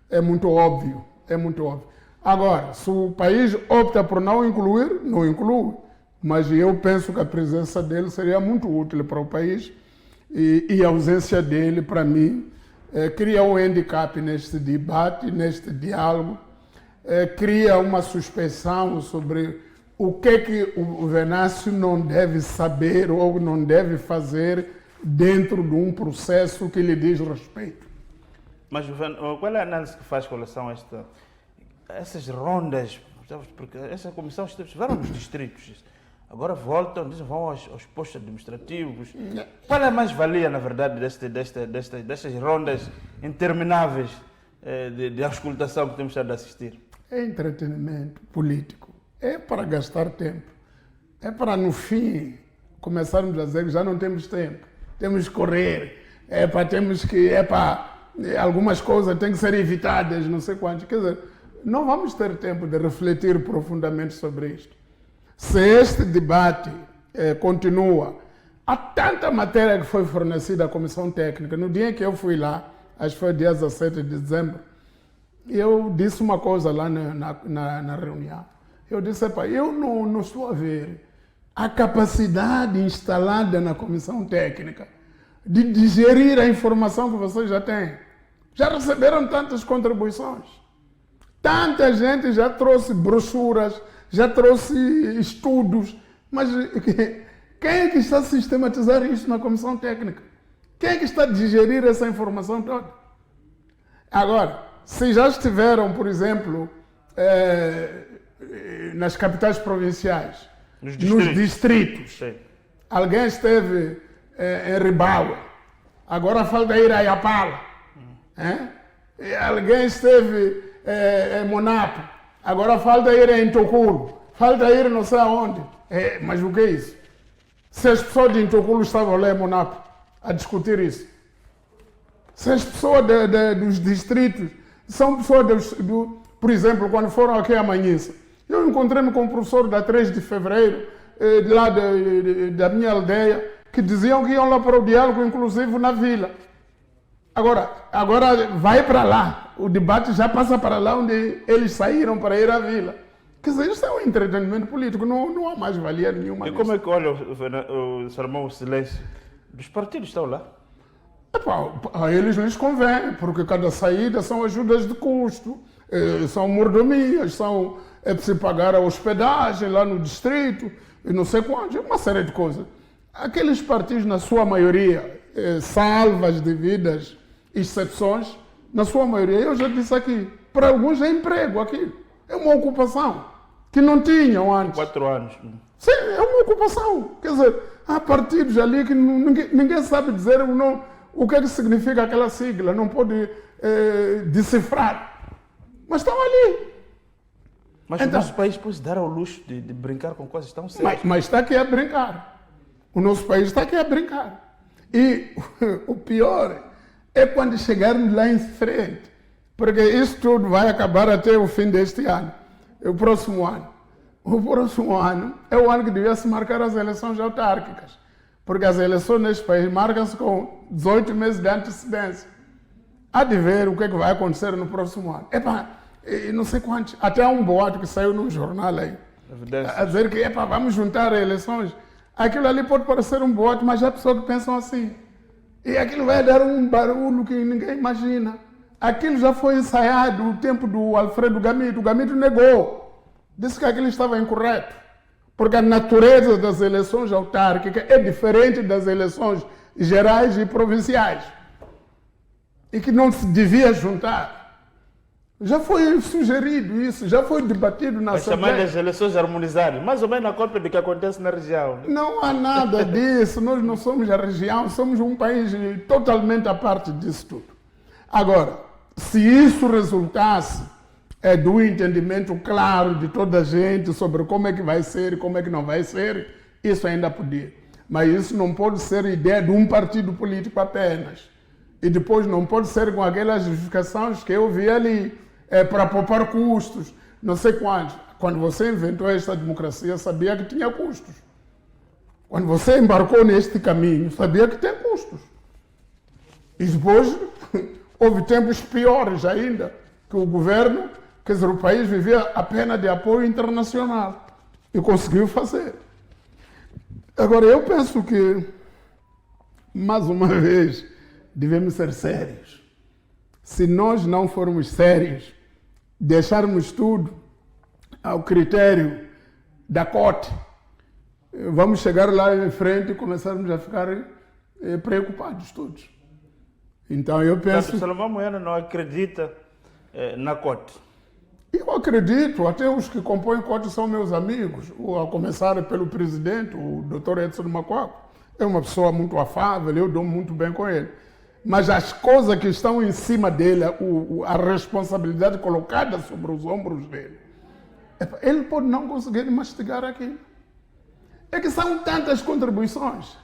é muito óbvio, é muito óbvio. Agora, se o país opta por não incluir, não inclui. Mas eu penso que a presença dele seria muito útil para o país e a ausência dele, para mim, cria um handicap neste debate, neste diálogo, cria uma suspeição sobre o que o Venâncio não deve saber ou não deve fazer dentro de um processo que lhe diz respeito. Mas qual é a análise que faz com relação a essas rondas? Porque essa comissão estiveram nos distritos. Agora voltam, vão aos postos administrativos. Qual é a mais-valia, na verdade, destas rondas intermináveis de auscultação que temos estado a assistir? É entretenimento político. É para gastar tempo. É para, no fim, começarmos a dizer que já não temos tempo. Temos que correr. Algumas coisas têm que ser evitadas, não sei quantas. Quer dizer, não vamos ter tempo de refletir profundamente sobre isto. Se este debate continua, há tanta matéria que foi fornecida à Comissão Técnica. No dia em que eu fui lá, acho que foi dia 17 de dezembro, eu disse uma coisa lá na reunião. Eu disse, eu não estou a ver a capacidade instalada na Comissão Técnica de digerir a informação que vocês já têm. Já receberam tantas contribuições. Tanta gente já trouxe brochuras, já trouxe estudos, mas quem é que está a sistematizar isso na Comissão Técnica? Quem é que está a digerir essa informação toda? Agora, se já estiveram, por exemplo, nas capitais provinciais, nos distritos. Alguém esteve em Ribaua, agora falta ir a Iapala. Alguém esteve em Monapo, agora falta ir em Intoculo, falta ir não sei aonde. Mas o que é isso? Se as pessoas de Intoculo estavam lá em Monapo a discutir isso, se as pessoas dos distritos são pessoas, por exemplo, quando foram aqui a Manhissa, eu encontrei-me com um professor da 3 de fevereiro, lá da minha aldeia, que diziam que iam lá para o diálogo inclusivo na vila. Agora vai para lá, o debate já passa para lá onde eles saíram para ir à vila. Quer dizer, isso é um entretenimento político, não há mais valia nenhuma. E como é que olha o silêncio dos partidos estão lá? A eles lhes convém, porque cada saída são ajudas de custo, são mordomias, é preciso pagar a hospedagem lá no distrito, e não sei quanto, uma série de coisas. Aqueles partidos, na sua maioria, salvas devidas exceções, na sua maioria, eu já disse aqui, para alguns é emprego aquilo, é uma ocupação que não tinham antes. 4 anos. Sim, é uma ocupação. Quer dizer, há partidos ali que ninguém sabe dizer o que significa aquela sigla, não pode decifrar. Mas estão ali. Mas então, o nosso país pode dar ao luxo de brincar com coisas tão sérias. Mas está aqui a brincar. O nosso país está aqui a brincar. E o pior é quando chegarmos lá em frente. Porque isso tudo vai acabar até o fim deste ano. O próximo ano. O próximo ano é o ano que devia se marcar as eleições autárquicas. Porque as eleições neste país marcam-se com 18 meses de antecedência. Há de ver o que vai acontecer no próximo ano. Não sei quantos. Até há um boato que saiu num jornal aí. A dizer que vamos juntar eleições. Aquilo ali pode parecer um boato, mas há pessoas que pensam assim. E aquilo vai dar um barulho que ninguém imagina. Aquilo já foi ensaiado no tempo do Alfredo Gamito. O Gamito negou. Disse que aquilo estava incorreto. Porque a natureza das eleições autárquicas é diferente das eleições gerais e provinciais. E que não se devia juntar. Já foi sugerido isso, já foi debatido na Assembleia. Mas chamar das eleições harmonizadas, mais ou menos a cópia do que acontece na região. Não há nada disso, nós não somos a região, somos um país totalmente à parte disso tudo. Agora, se isso resultasse do entendimento claro de toda a gente sobre como é que vai ser e como é que não vai ser, isso ainda podia. Mas isso não pode ser ideia de um partido político apenas. E depois não pode ser com aquelas justificações que eu vi ali, para poupar custos, não sei quantos. Quando você inventou esta democracia, sabia que tinha custos. Quando você embarcou neste caminho, sabia que tem custos. E depois houve tempos piores ainda, que o governo, quer dizer, o país vivia apenas de apoio internacional e conseguiu fazer. Agora, eu penso que, mais uma vez, devemos ser sérios. Se nós não formos sérios, deixarmos tudo ao critério da corte, vamos chegar lá em frente e começarmos a ficar preocupados todos. Então eu penso... Portanto, Salomão Moyano não acredita na corte? Eu acredito, até os que compõem corte são meus amigos, a começar pelo presidente, o Dr. Edson Macuaco. É uma pessoa muito afável, eu dou muito bem com ele. Mas as coisas que estão em cima dele, a responsabilidade colocada sobre os ombros dele, ele pode não conseguir mastigar aquilo. É que são tantas contribuições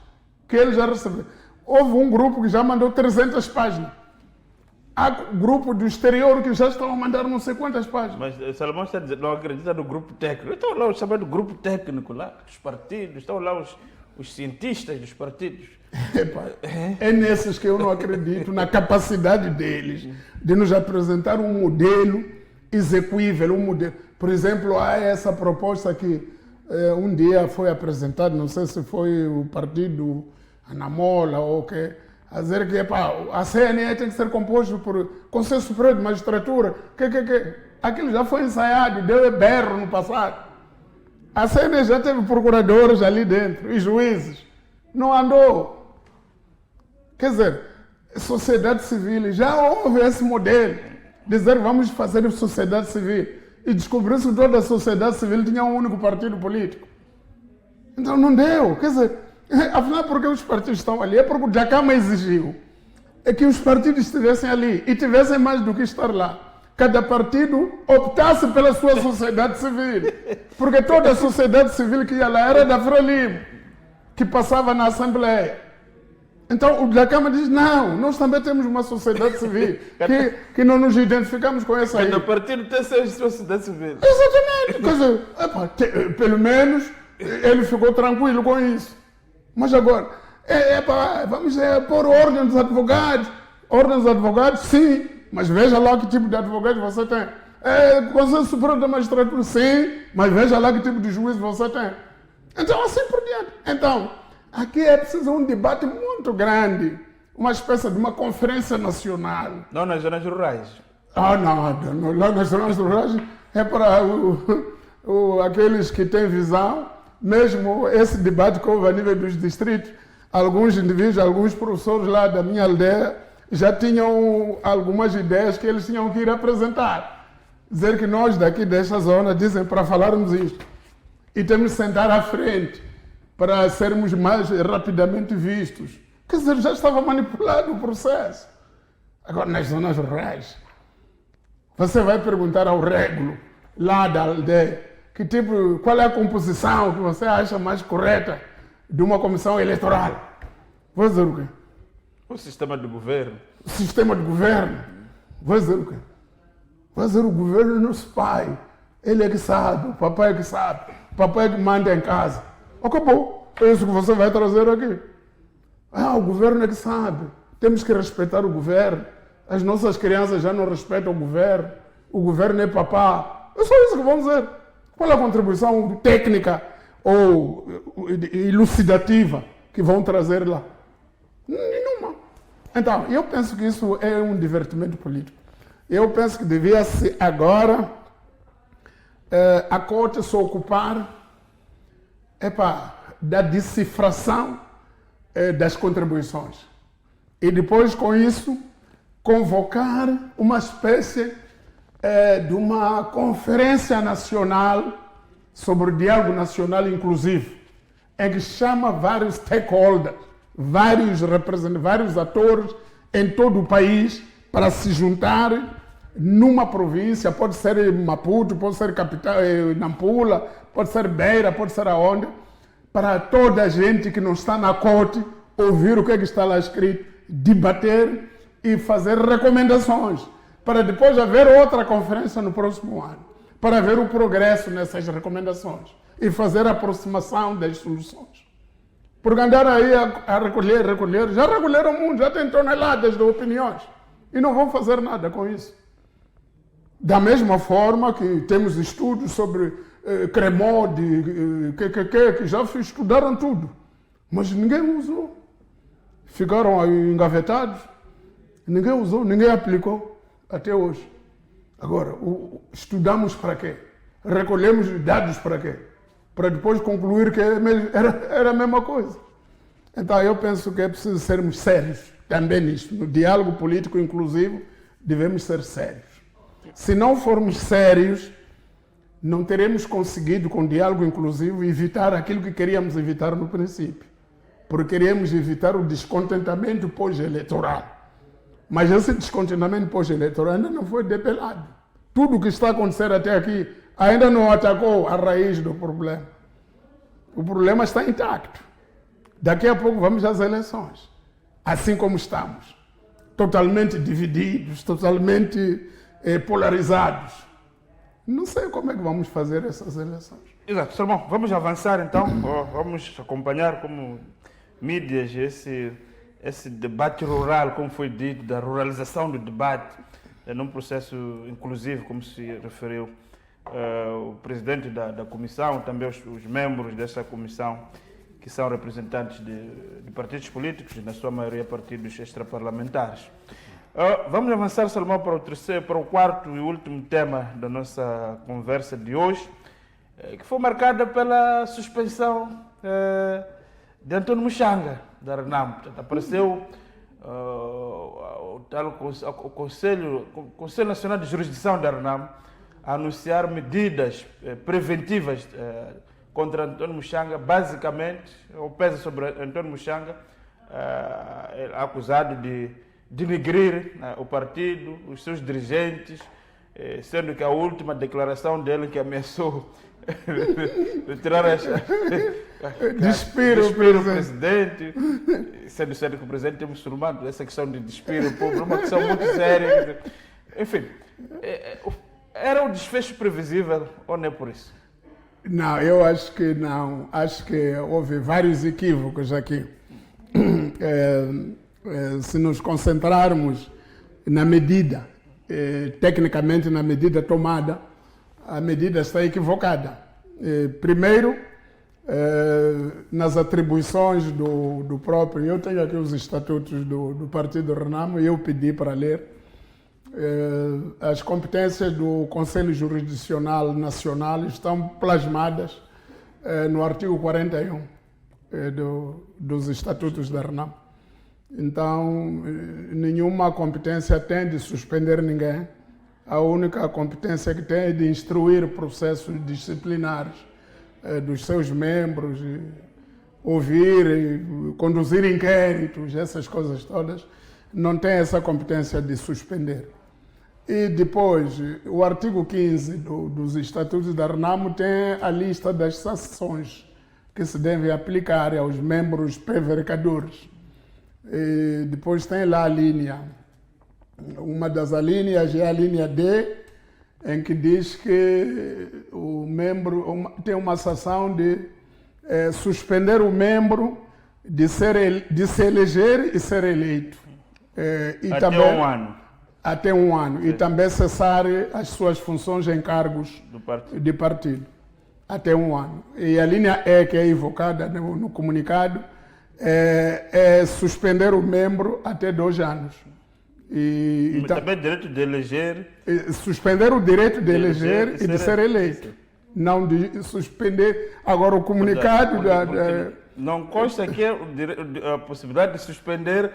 que ele já recebeu. Houve um grupo que já mandou 300 páginas. Há grupo do exterior que já estão a mandar não sei quantas páginas. Mas Salomão está dizendo, não acredita no grupo técnico. Estão lá os chamados grupo técnico lá, dos partidos, estão lá os cientistas dos partidos. É nesses que eu não acredito, na capacidade deles de nos apresentar um modelo execuível, um modelo. Por exemplo, há essa proposta que um dia foi apresentada, não sei se foi o partido Anamola ou o que, a dizer que a CNE tem que ser composto por Conselho Superior de Magistratura, aquilo já foi ensaiado, deu berro no passado. A CNE já teve procuradores ali dentro e juízes, não andou. Quer dizer, sociedade civil, já houve esse modelo, dizer vamos fazer sociedade civil, e descobriu-se que toda a sociedade civil tinha um único partido político. Então não deu, quer dizer, afinal, porque os partidos estão ali? É porque o Jacama exigiu que os partidos estivessem ali e tivessem mais do que estar lá. Cada partido optasse pela sua sociedade civil. Porque toda a sociedade civil que ia lá era da Frelimo, que passava na Assembleia. Então o Jacama diz, não, nós também temos uma sociedade civil, que não nos identificamos com essa aí. Cada partido tem sua sociedade civil. Exatamente. Quer dizer, pelo menos ele ficou tranquilo com isso. Mas agora, vamos pôr ordem dos advogados. Ordem dos advogados, sim, mas veja lá que tipo de advogado você tem. Conselho Superior da Magistratura, sim, mas veja lá que tipo de juiz você tem. Então, assim por diante. Então, aqui é preciso um debate muito grande, uma espécie de uma conferência nacional. Não nas zonas rurais. Não, lá nas zonas rurais é para aqueles que têm visão. Mesmo esse debate que houve a nível dos distritos, alguns indivíduos, alguns professores lá da minha aldeia já tinham algumas ideias que eles tinham que ir apresentar. Dizer que nós daqui desta zona, dizem para falarmos isto, e temos que sentar à frente para sermos mais rapidamente vistos. Quer dizer, já estava manipulado o processo. Agora, nas zonas rurais, você vai perguntar ao régulo lá da aldeia, qual é a composição que você acha mais correta de uma comissão eleitoral? Vou dizer o quê? O sistema de governo. O sistema de governo? Vou dizer o quê? Vou dizer o governo é nosso pai. Ele é que sabe, o papai é que sabe, o papai é que manda em casa. Acabou. É isso que você vai trazer aqui. O governo é que sabe. Temos que respeitar o governo. As nossas crianças já não respeitam o governo é papá. É só isso que vamos dizer. Qual é a contribuição técnica ou elucidativa que vão trazer lá? Nenhuma. Então, eu penso que isso é um divertimento político. Eu penso que devia-se agora a corte se ocupar da decifração das contribuições. E depois, com isso, convocar uma espécie de uma conferência nacional sobre o diálogo nacional inclusivo, em que chama vários stakeholders, vários representantes, vários atores em todo o país para se juntarem numa província, pode ser Maputo, pode ser capital, Nampula, pode ser Beira, pode ser aonde, para toda a gente que não está na corte ouvir o que está lá escrito, debater e fazer recomendações, para depois haver outra conferência no próximo ano, para ver o progresso nessas recomendações e fazer a aproximação das soluções. Porque andar aí a recolher, já recolheram muito, já tem toneladas de opiniões e não vão fazer nada com isso. Da mesma forma que temos estudos sobre Cremode, que já estudaram tudo, mas ninguém usou. Ficaram aí engavetados, ninguém usou, ninguém aplicou até hoje. Agora, estudamos para quê? Recolhemos dados para quê? Para depois concluir que era a mesma coisa. Então eu penso que é preciso sermos sérios também nisso. No diálogo político inclusivo, devemos ser sérios. Se não formos sérios, não teremos conseguido, com o diálogo inclusivo, evitar aquilo que queríamos evitar no princípio. Porque queríamos evitar o descontentamento pós-eleitoral. Mas esse descontentamento pós-eleitoral ainda não foi debelado. Tudo o que está acontecendo até aqui ainda não atacou a raiz do problema. O problema está intacto. Daqui a pouco vamos às eleições. Assim como estamos. Totalmente divididos, totalmente polarizados. Não sei como é que vamos fazer essas eleições. Exato, Salomão, vamos avançar então, vamos acompanhar como mídias esse debate rural, como foi dito, da ruralização do debate, num processo inclusivo, como se referiu o presidente da comissão, também os membros dessa comissão, que são representantes de partidos políticos, na sua maioria partidos extraparlamentares. Vamos avançar, Salomão, para o quarto e último tema da nossa conversa de hoje, que foi marcada pela suspensão de António Muxanga, da RENAM. Portanto, apareceu o Conselho Nacional de Jurisdição da RENAM a anunciar medidas preventivas contra António Muxanga, basicamente, ou pesa sobre António Muxanga, acusado de denegrir o partido, os seus dirigentes, sendo que a última declaração dele que ameaçou tirar despir o presidente, sendo que o presidente é muçulmano, essa questão de despir o povo é uma questão muito séria. Enfim, era um desfecho previsível ou não é por isso? Não, eu acho que não. Acho que houve vários equívocos aqui. Se nos concentrarmos na medida, tecnicamente na medida tomada, a medida está equivocada. Primeiro, nas atribuições do próprio, eu tenho aqui os estatutos do Partido RENAM e eu pedi para ler as competências do Conselho Jurisdicional Nacional estão plasmadas no artigo 41 dos estatutos da RENAM. Então, nenhuma competência tem de suspender ninguém. A única competência que tem é de instruir processos disciplinares dos seus membros, ouvir, conduzir inquéritos, essas coisas todas. Não tem essa competência de suspender. E depois, o artigo 15 dos estatutos da RENAM tem a lista das sanções que se devem aplicar aos membros prevaricadores. E depois tem lá a linha. Uma das alíneas é a linha D, em que diz que o membro tem uma sanção de suspender o membro de se eleger e ser eleito. E até também, um ano. Até um ano. Sim. E também cessar as suas funções em cargos de partido. Até um ano. E a linha E, que é evocada no comunicado, é suspender o membro até 2 anos. E também direito de eleger. Suspender o direito de eleger e de ser eleito. Não de suspender. Agora, o comunicado não consta aqui a possibilidade de suspender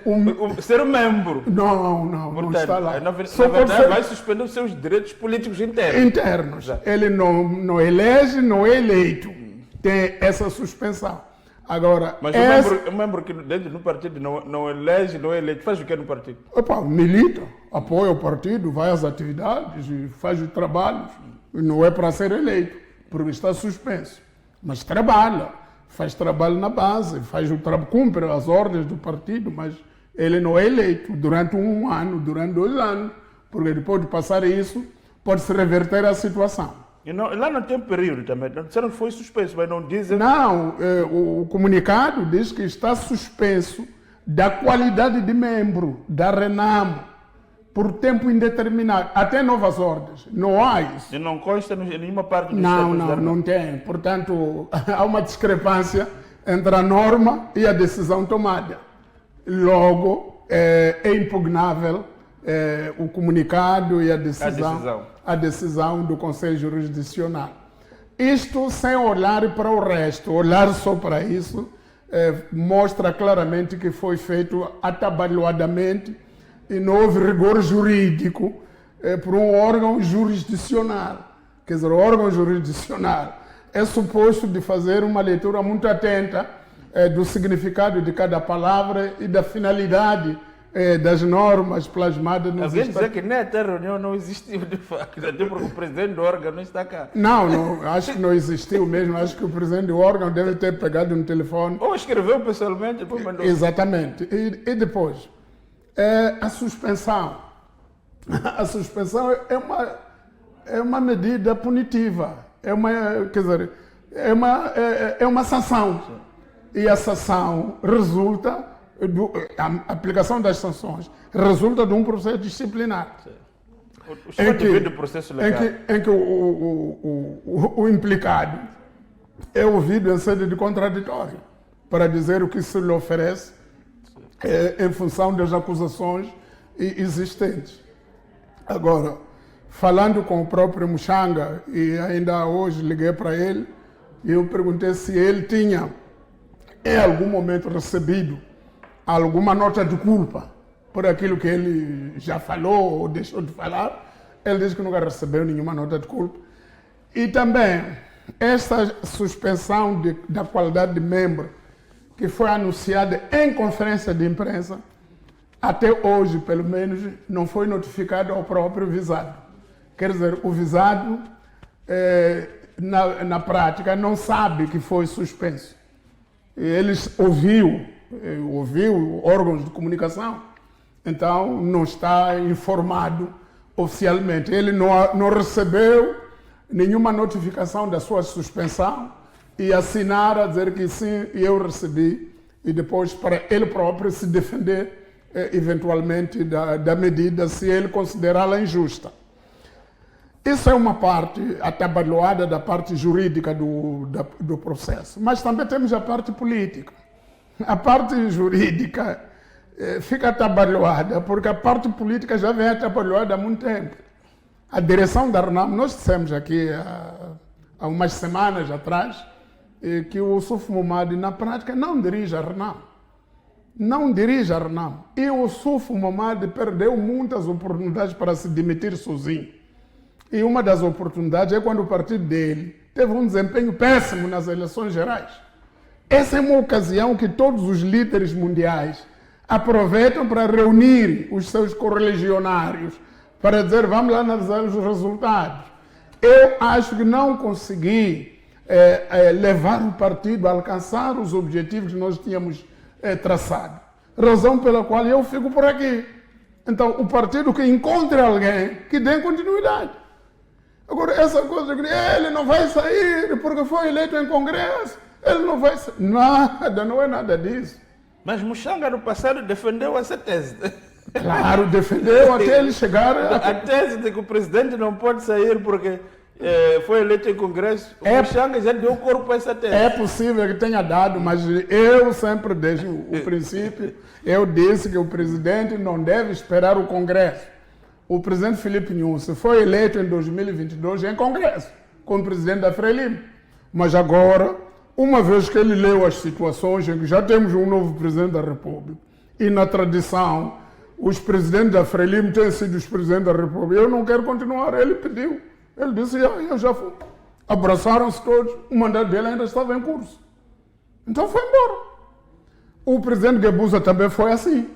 ser membro. Não está lá. Na verdade, vai suspender os seus direitos políticos internos. Ele não elege, não é eleito. Tem essa suspensão. Agora, Mas o membro que dentro do partido não elege, não é eleito, faz o que no partido? opa, milita, apoia o partido, vai às atividades, faz os trabalhos. Não é para ser eleito, porque está suspenso. Mas trabalha, faz trabalho na base, cumpre as ordens do partido, mas ele não é eleito durante 1 ano, durante 2 anos, porque depois de passar isso, pode-se reverter a situação. E lá não tem período também, não disseram que foi suspenso, mas não dizem... Não, o comunicado diz que está suspenso da qualidade de membro da Renamo por tempo indeterminado, até novas ordens. Não há isso. E não consta em nenhuma parte do Não tem. Portanto, há uma discrepância entre a norma e a decisão tomada. Logo, é impugnável o comunicado e a decisão do Conselho Jurisdicional. Isto sem olhar para o resto, olhar só para isso, mostra claramente que foi feito atabalhoadamente e não houve rigor jurídico por um órgão jurisdicional. Quer dizer, o órgão jurisdicional é suposto de fazer uma leitura muito atenta do significado de cada palavra e da finalidade das normas plasmadas nos Alguém dizer que nem até a reunião não existiu de facto, até porque o presidente do órgão não está cá. Não, acho que não existiu mesmo, acho que o presidente do órgão deve ter pegado no telefone. Ou escreveu pessoalmente, depois mandou. Exatamente. E depois, a suspensão. A suspensão é uma medida punitiva, é uma sanção. E a sanção resulta... A aplicação das sanções resulta de um processo disciplinar. O senhor divide o processo legal. Em que o implicado é ouvido em sede de contraditório para dizer o que se lhe oferece em função das acusações existentes. Agora, falando com o próprio Muxanga, e ainda hoje liguei para ele, e eu perguntei se ele tinha em algum momento recebido alguma nota de culpa por aquilo que ele já falou ou deixou de falar. Ele disse que nunca recebeu nenhuma nota de culpa. E também, essa suspensão da qualidade de membro, que foi anunciada em conferência de imprensa, até hoje, pelo menos, não foi notificado ao próprio visado. Quer dizer, o visado, na prática, não sabe que foi suspenso. Eles ouviu órgãos de comunicação, então não está informado oficialmente. Ele não recebeu nenhuma notificação da sua suspensão e assinar a dizer que sim, eu recebi, e depois para ele próprio se defender eventualmente da medida, se ele considerá-la injusta. Isso é uma parte atabalhoada da parte jurídica do processo, mas também temos a parte política. A parte jurídica fica atabalhoada, porque a parte política já vem atabalhoada há muito tempo. A direção da Renamo, nós dissemos aqui há umas semanas atrás, que o Ossuf Momadi, na prática, não dirige a Renamo. Não dirige a Renamo. E o Ossuf Momadi perdeu muitas oportunidades para se demitir sozinho. E uma das oportunidades é quando o partido dele teve um desempenho péssimo nas eleições gerais. Essa é uma ocasião que todos os líderes mundiais aproveitam para reunir os seus correligionários, para dizer, vamos lá analisar os resultados. Eu acho que não consegui levar o partido a alcançar os objetivos que nós tínhamos traçado. Razão pela qual eu fico por aqui. Então, o partido que encontre alguém que dê continuidade. Agora, essa coisa de que ele não vai sair porque foi eleito em Congresso, ele não vai sair. Nada, não é nada disso. Mas Muxanga, no passado, defendeu essa tese. Claro, defendeu até ele chegar... A tese de que o presidente não pode sair porque foi eleito em Congresso, o Muxanga já deu corpo a essa tese. É possível que tenha dado, mas eu sempre desde o princípio, eu disse que o presidente não deve esperar o Congresso. O presidente Filipe Nyusi foi eleito em 2022 em Congresso, como presidente da Frelimo. Mas agora, uma vez que ele leu as situações em que já temos um novo presidente da República, e na tradição, os presidentes da Frelimo têm sido os presidentes da República, eu não quero continuar, ele pediu. Ele disse, eu já fui. Abraçaram-se todos, o mandato dele ainda estava em curso. Então foi embora. O presidente Guebuza também foi assim.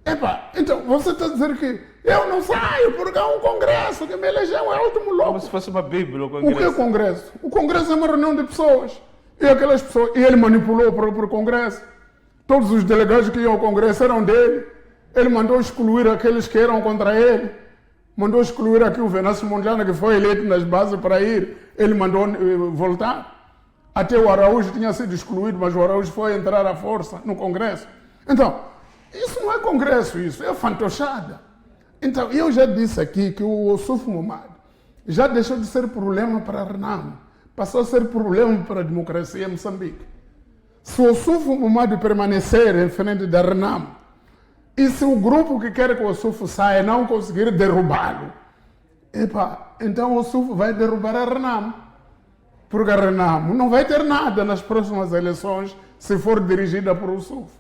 Epa, então você está a dizer que eu não saio porque há um congresso que me elegeu, é último louco. Como se fosse uma bíblia o O que é congresso. o congresso? O congresso é uma reunião de pessoas. E aquelas pessoas, e ele manipulou o próprio congresso. Todos os delegados que iam ao congresso eram dele. Ele mandou excluir aqueles que eram contra ele. Mandou excluir aqui o Venâncio Mondlane, que foi eleito nas bases para ir. Ele mandou voltar. Até o Araújo tinha sido excluído, mas o Araújo foi entrar à força no Congresso. Então, isso não é Congresso, isso é fantochada. Então, eu já disse aqui que o Ossuf Momad já deixou de ser problema para a Renamo, passou a ser problema para a democracia em Moçambique. Se o Ossuf Momad permanecer em frente da Renamo, e se o grupo que quer que o Ossuf saia não conseguir derrubá-lo, então o Ossuf vai derrubar a Renamo. Porque a Renamo não vai ter nada nas próximas eleições se for dirigida por Ossuf.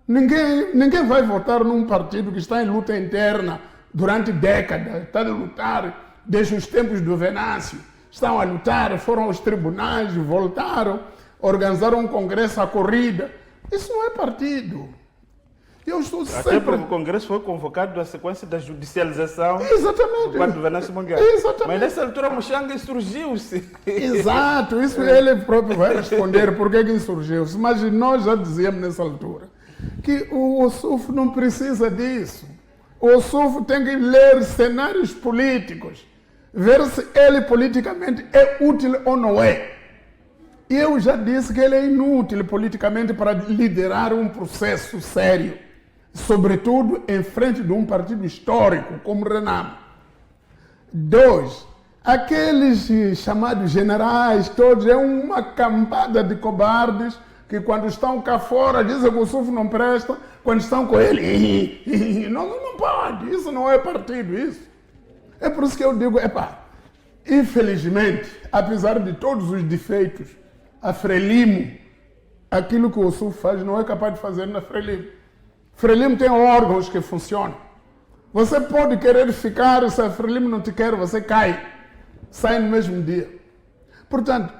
Ninguém vai votar num partido que está em luta interna durante décadas, está a lutar desde os tempos do Venâncio. Estão a lutar, foram aos tribunais, voltaram, organizaram um congresso à corrida. Isso não é partido. Eu estou Até sempre... porque o Congresso foi convocado na sequência da judicialização Exatamente. do quadro do Venâncio Mondlane. Exatamente. Mas nessa altura Mochanga insurgiu-se. Exato, isso ele próprio vai responder por que insurgiu-se. Mas nós já dizíamos nessa altura que o Ossuf não precisa disso. O Ossuf tem que ler cenários políticos, ver se ele politicamente é útil ou não é. Eu já disse que ele é inútil politicamente para liderar um processo sério, sobretudo em frente de um partido histórico como o Renamo. 2. Aqueles chamados generais, todos, é uma cambada de cobardes que quando estão cá fora dizem que o Ossuf não presta, quando estão com ele, não pode, isso não é partido, isso. É por isso que eu digo, infelizmente, apesar de todos os defeitos, a Frelimo, aquilo que o Ossuf faz, não é capaz de fazer na Frelimo. Frelimo tem órgãos que funcionam. Você pode querer ficar, se a Frelimo não te quer, você cai. Sai no mesmo dia. Portanto,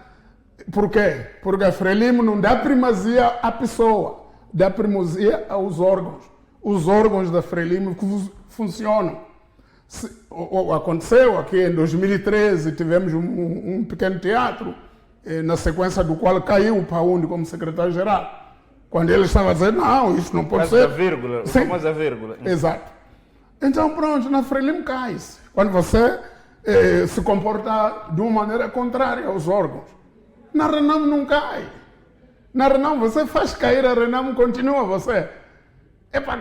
por quê? Porque a Frelimo não dá primazia à pessoa, dá primazia aos órgãos. Os órgãos da Frelimo funcionam. Aconteceu aqui em 2013, tivemos um pequeno teatro, na sequência do qual caiu o Paundi como secretário-geral. Quando ele estava dizendo, não, isso não pode ser. A vírgula, a famosa vírgula. Exato. Então, pronto, na Frelimo cai-se. Quando você se comporta de uma maneira contrária aos órgãos. Na Renamo não cai. Na Renamo você faz cair, a Renamo continua você.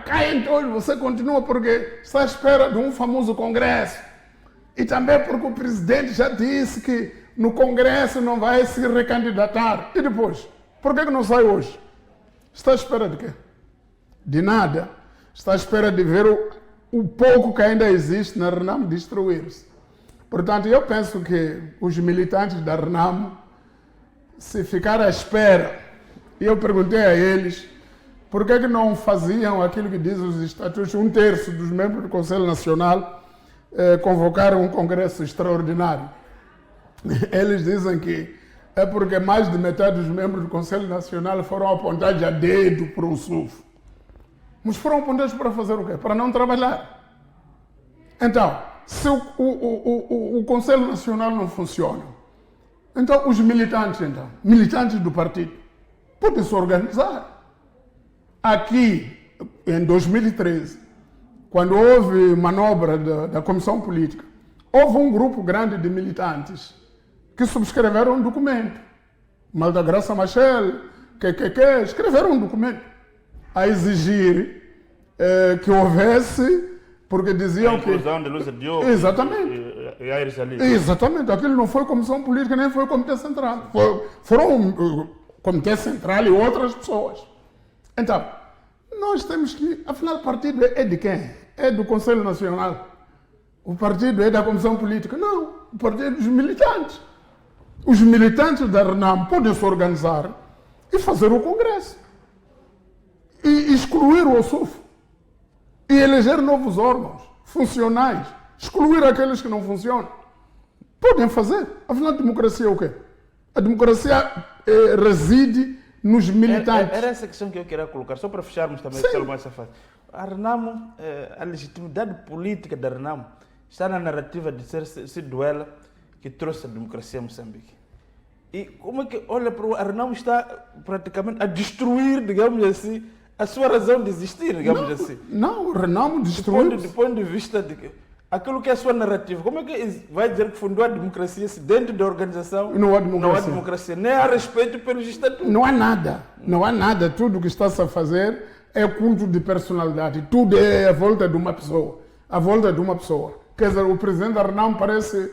Cai em todos, você continua porque está à espera de um famoso congresso. E também porque o presidente já disse que no congresso não vai se recandidatar. E depois? Por que não sai hoje? Está à espera de quê? De nada. Está à espera de ver o pouco que ainda existe na Renamo destruir-se. Portanto, eu penso que os militantes da Renamo, se ficar à espera, e eu perguntei a eles, por que não faziam aquilo que diz os estatutos, 1/3 dos membros do Conselho Nacional convocaram um congresso extraordinário. Eles dizem que é porque mais de metade dos membros do Conselho Nacional foram apontados a dedo para o Ossuf. Mas foram apontados para fazer o quê? Para não trabalhar. Então, se o Conselho Nacional não funciona, então os militantes do partido, podem se organizar. Aqui, em 2013, quando houve manobra da Comissão Política, houve um grupo grande de militantes que subscreveram um documento. Malda Graça Machel, escreveram um documento a exigir que houvesse, porque diziam que... A inclusão de Lúcia Diogo e Aires Ali. Exatamente, aquilo não foi Comissão Política, nem foi Comitê Central. Foram Comitê Central e outras pessoas. Então, nós temos que... Afinal, o partido é de quem? É do Conselho Nacional. O partido é da Comissão Política. Não, o partido é dos militantes. Os militantes da Renamo podem se organizar e fazer o Congresso. E excluir o Ossuf. E eleger novos órgãos funcionais. Excluir aqueles que não funcionam. Podem fazer. Afinal, a democracia é o quê? A democracia reside nos militantes. Era essa questão que eu queria colocar, só para fecharmos também essa fase. A Renamo, a legitimidade política da Renamo está na narrativa de ser sido ela que trouxe a democracia a Moçambique. E como é que olha para a Renamo está praticamente a destruir, digamos assim, a sua razão de existir, digamos assim. Não, o Renamo destruiu. Do ponto de vista de aquilo que é a sua narrativa, como é que vai dizer que fundou a democracia se dentro da organização não há democracia, nem há respeito pelos estatutos? Não há nada. Tudo o que está-se a fazer é culto de personalidade. Tudo é a volta de uma pessoa. Quer dizer, o presidente da Renamo parece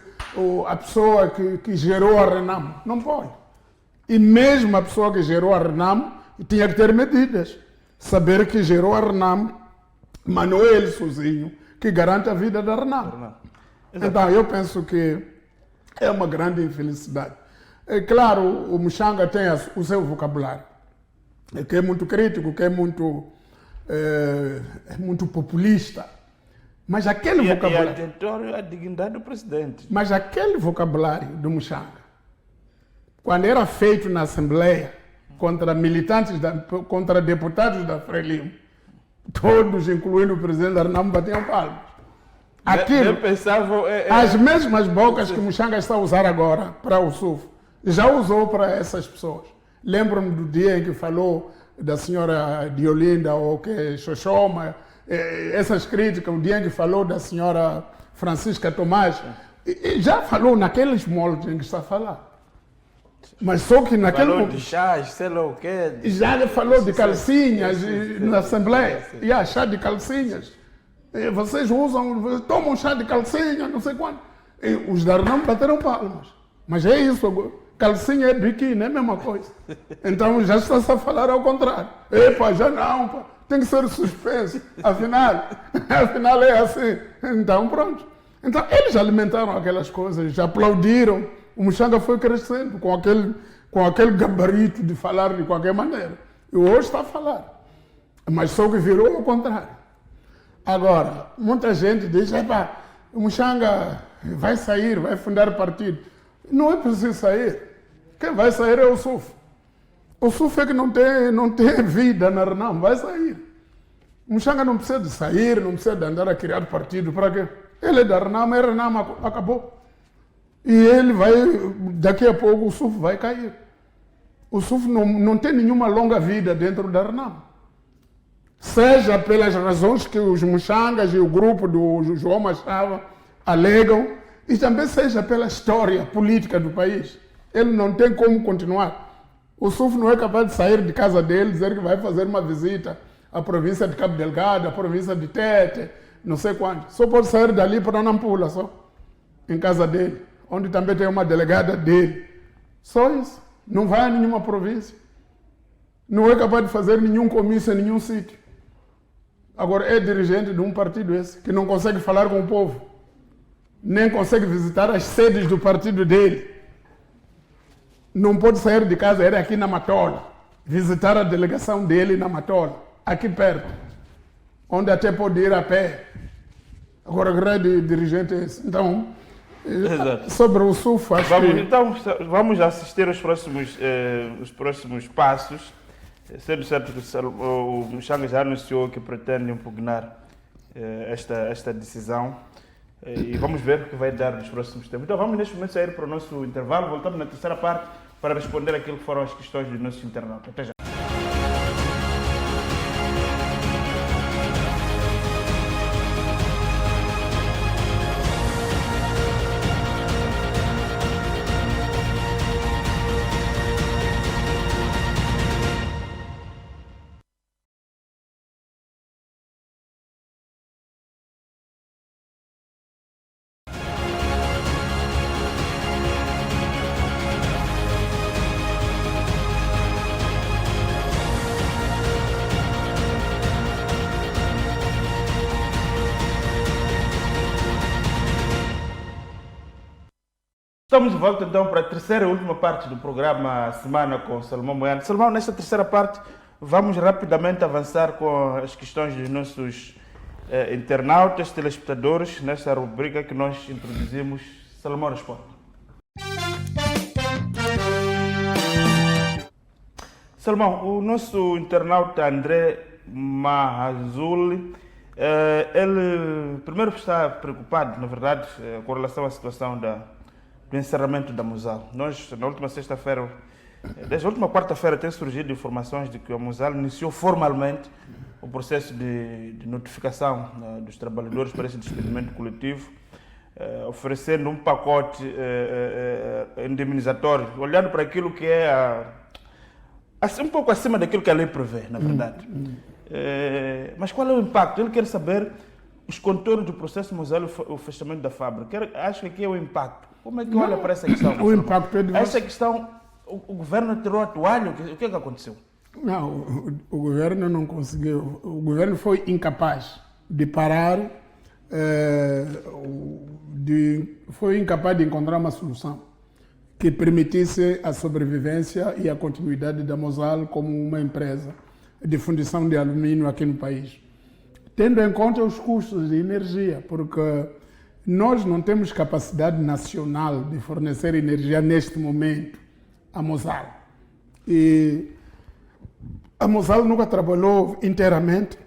a pessoa que gerou a Renamo. Não pode. E mesmo a pessoa que gerou a Renamo tinha que ter medidas. Saber que gerou a Renamo, mas não é ele sozinho que garante a vida da Renamo. Então, eu penso que é uma grande infelicidade. É claro, o Muxanga tem o seu vocabulário, que é muito crítico, que é muito populista. Mas aquele vocabulário... E atentatório à dignidade do presidente. Mas aquele vocabulário do Muxanga, quando era feito na Assembleia, contra militantes, contra deputados da Frelimo, todos, incluindo o presidente da Renamo, batiam palmas. Aquilo, as mesmas bocas que o Muxanga está a usar agora para o SUF, já usou para essas pessoas. Lembro-me do dia em que falou da senhora Diolinda, ou que Xoxoma, essas críticas, o dia em que falou da senhora Francisca Tomás, já falou naqueles moldes em que está a falar. Mas só que naquele falou de chás, sei lá o quê. Já falou de calcinhas na Assembleia. Chá de calcinhas. Vocês tomam chá de calcinha, não sei quanto. Os da Renamo bateram palmas. Mas é isso, calcinha é biquíni, é a mesma coisa. Então já está-se a falar ao contrário. Já não, pá. Tem que ser suspenso. Afinal é assim. Então pronto. Então eles alimentaram aquelas coisas, já aplaudiram. O Muxanga foi crescendo com aquele gabarito de falar de qualquer maneira. E hoje está a falar. Mas só que virou ao contrário. Agora, muita gente diz, o Muxanga vai sair, vai fundar partido. Não é preciso sair. Quem vai sair é o SUF. O SUF é que não tem vida na Renamo, vai sair. O Muxanga não precisa de sair, não precisa de andar a criar partido. Para quê? Ele é da Renamo, Renamo acabou. E ele vai, daqui a pouco o SUF vai cair. O SUF não tem nenhuma longa vida dentro da Renamo. Seja pelas razões que os Muxangas e o grupo do João Machava alegam, e também seja pela história política do país. Ele não tem como continuar. O SUF não é capaz de sair de casa dele, dizer que vai fazer uma visita à província de Cabo Delgado, à província de Tete, não sei quanto. Só pode sair dali para Nampula, só, em casa dele, onde também tem uma delegada dele. Só isso. Não vai a nenhuma província. Não é capaz de fazer nenhum comício em nenhum sítio. Agora é dirigente de um partido esse, que não consegue falar com o povo. Nem consegue visitar as sedes do partido dele. Não pode sair de casa, era aqui na Matola. Visitar a delegação dele na Matola, aqui perto. Onde até pode ir a pé. Agora grande dirigente é esse. Então... Exato. Sobre o SUF, Então, vamos assistir aos próximos passos. Sendo certo que o Muxanga já anunciou que pretende impugnar esta decisão. E vamos ver o que vai dar nos próximos tempos. Então vamos neste momento sair para o nosso intervalo. Voltamos na terceira parte para responder aquilo que foram as questões dos nossos internautas. Até já. Estamos de volta então para a terceira e última parte do programa Semana com Salomão Moiano. Salomão, nesta terceira parte vamos rapidamente avançar com as questões dos nossos internautas, telespectadores, nesta rubrica que nós introduzimos. Salomão responde. Salomão, o nosso internauta André Mahazuli, ele primeiro está preocupado, na verdade, com relação à situação do encerramento da Mosal. Nós, na última sexta-feira, desde a última quarta-feira, tem surgido informações de que a Mosal iniciou formalmente o processo de notificação dos trabalhadores para esse despedimento coletivo, oferecendo um pacote indemnizatório, olhando para aquilo que é um pouco acima daquilo que a lei prevê, na verdade. Mas qual é o impacto? Ele quer saber os contornos do processo Mosal, o fechamento da fábrica. Acho que aqui é o impacto. Como é que olha para essa questão? O impacto é de essa questão, o governo tirou a toalha, o que é que aconteceu? Não, o governo não conseguiu. O governo foi incapaz de parar, foi incapaz de encontrar uma solução que permitisse a sobrevivência e a continuidade da Mosal como uma empresa de fundição de alumínio aqui no país. Tendo em conta os custos de energia, porque nós não temos capacidade nacional de fornecer energia neste momento à Mosal. E a Mosal nunca trabalhou inteiramente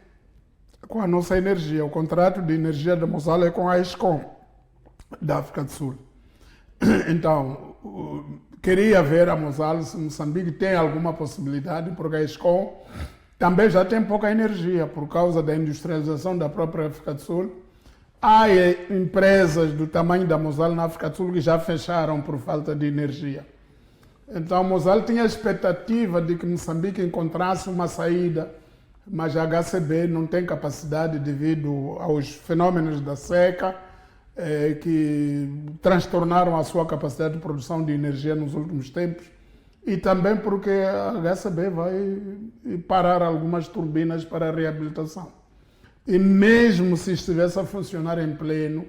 com a nossa energia. O contrato de energia da Mosal é com a Eskom, da África do Sul. Então, queria ver a Mosal se Moçambique tem alguma possibilidade, porque a Eskom também já tem pouca energia por causa da industrialização da própria África do Sul. Há empresas do tamanho da Mosal na África do Sul que já fecharam por falta de energia. Então, a Mosal tinha a expectativa de que Moçambique encontrasse uma saída, mas a HCB não tem capacidade devido aos fenômenos da seca que transtornaram a sua capacidade de produção de energia nos últimos tempos, e também porque a HCB vai parar algumas turbinas para a reabilitação. E mesmo se estivesse a funcionar em pleno,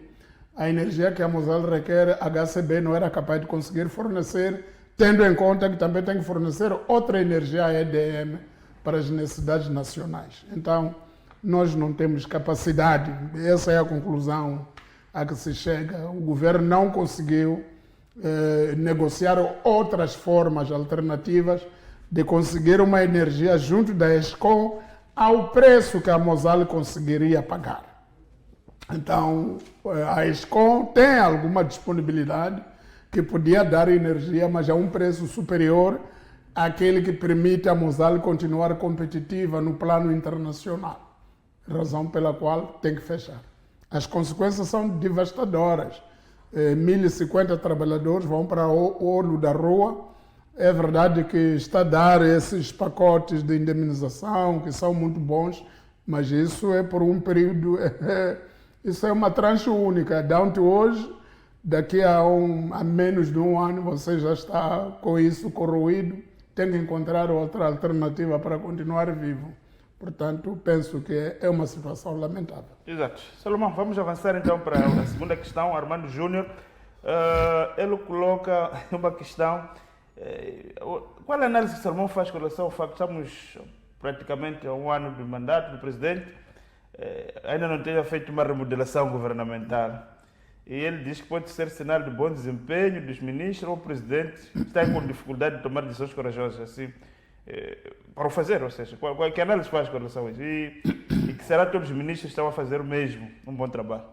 a energia que a Mosal requer, a HCB não era capaz de conseguir fornecer, tendo em conta que também tem que fornecer outra energia, a EDM, para as necessidades nacionais. Então, nós não temos capacidade, essa é a conclusão a que se chega. O governo não conseguiu negociar outras formas alternativas de conseguir uma energia junto da Eskom ao preço que a Mosal conseguiria pagar. Então, a Eskom tem alguma disponibilidade que podia dar energia, mas a um preço superior àquele que permite a Mosal continuar competitiva no plano internacional, razão pela qual tem que fechar. As consequências são devastadoras. 1.050 trabalhadores vão para o olho da rua. É verdade que está a dar esses pacotes de indemnização, que são muito bons, mas isso é por um período, isso é uma tranche única. De hoje, daqui a menos de um ano, você já está com isso corroído, tem que encontrar outra alternativa para continuar vivo. Portanto, penso que é uma situação lamentável. Exato. Salomão, vamos avançar então para a segunda questão. Armando Júnior, ele coloca uma questão. Qual é a análise que Salomão faz com relação ao facto que estamos praticamente a um ano do mandato do presidente, ainda não tenha feito uma remodelação governamental? E ele diz que pode ser sinal de bom desempenho dos ministros ou o presidente está com dificuldade de tomar decisões corajosas assim, para o fazer, ou seja, que análise faz com relação a isso? E que será que todos os ministros estão a fazer o mesmo, um bom trabalho?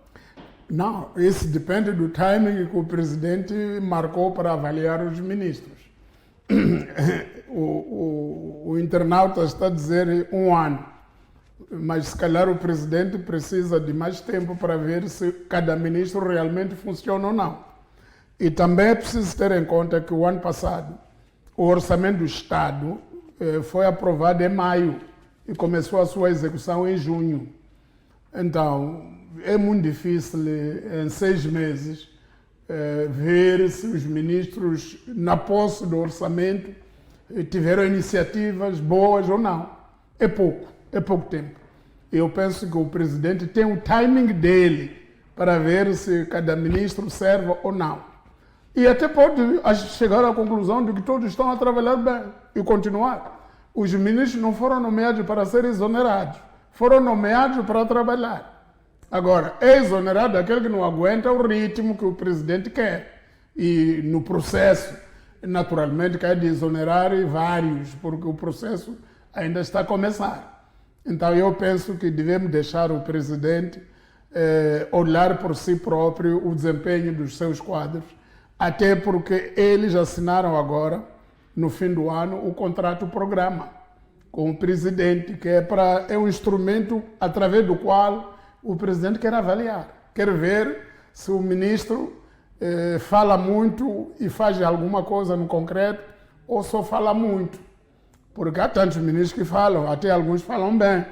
Não, isso depende do timing que o presidente marcou para avaliar os ministros. O internauta está a dizer um ano, mas se calhar o presidente precisa de mais tempo para ver se cada ministro realmente funciona ou não. E também é preciso ter em conta que o ano passado o orçamento do Estado foi aprovado em maio e começou a sua execução em junho. Então, é muito difícil em 6 meses ver se os ministros, na posse do orçamento, tiveram iniciativas boas ou não. É pouco tempo. Eu penso que o presidente tem o timing dele para ver se cada ministro serve ou não. E até pode chegar à conclusão de que todos estão a trabalhar bem e continuar. Os ministros não foram nomeados para serem exonerados, foram nomeados para trabalhar. Agora, é exonerado aquele que não aguenta o ritmo que o presidente quer. E no processo naturalmente que é de exonerar vários, porque o processo ainda está a começar. Então eu penso que devemos deixar o presidente olhar por si próprio o desempenho dos seus quadros, até porque eles assinaram agora, no fim do ano, o contrato-programa com o presidente, que é um instrumento através do qual o presidente quer avaliar, quer ver se o ministro fala muito e faz alguma coisa no concreto ou só fala muito. Porque há tantos ministros que falam, até alguns falam bem,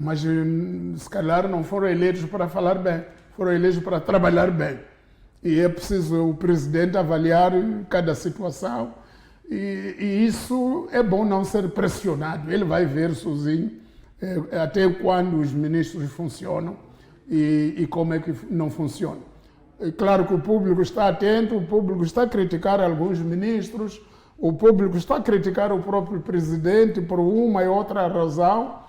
mas se calhar não foram eleitos para falar bem, foram eleitos para trabalhar bem. E é preciso o presidente avaliar cada situação e isso é bom não ser pressionado. Ele vai ver sozinho até quando os ministros funcionam e como é que não funcionam. É claro que o público está atento, o público está a criticar alguns ministros, o público está a criticar o próprio presidente por uma e outra razão,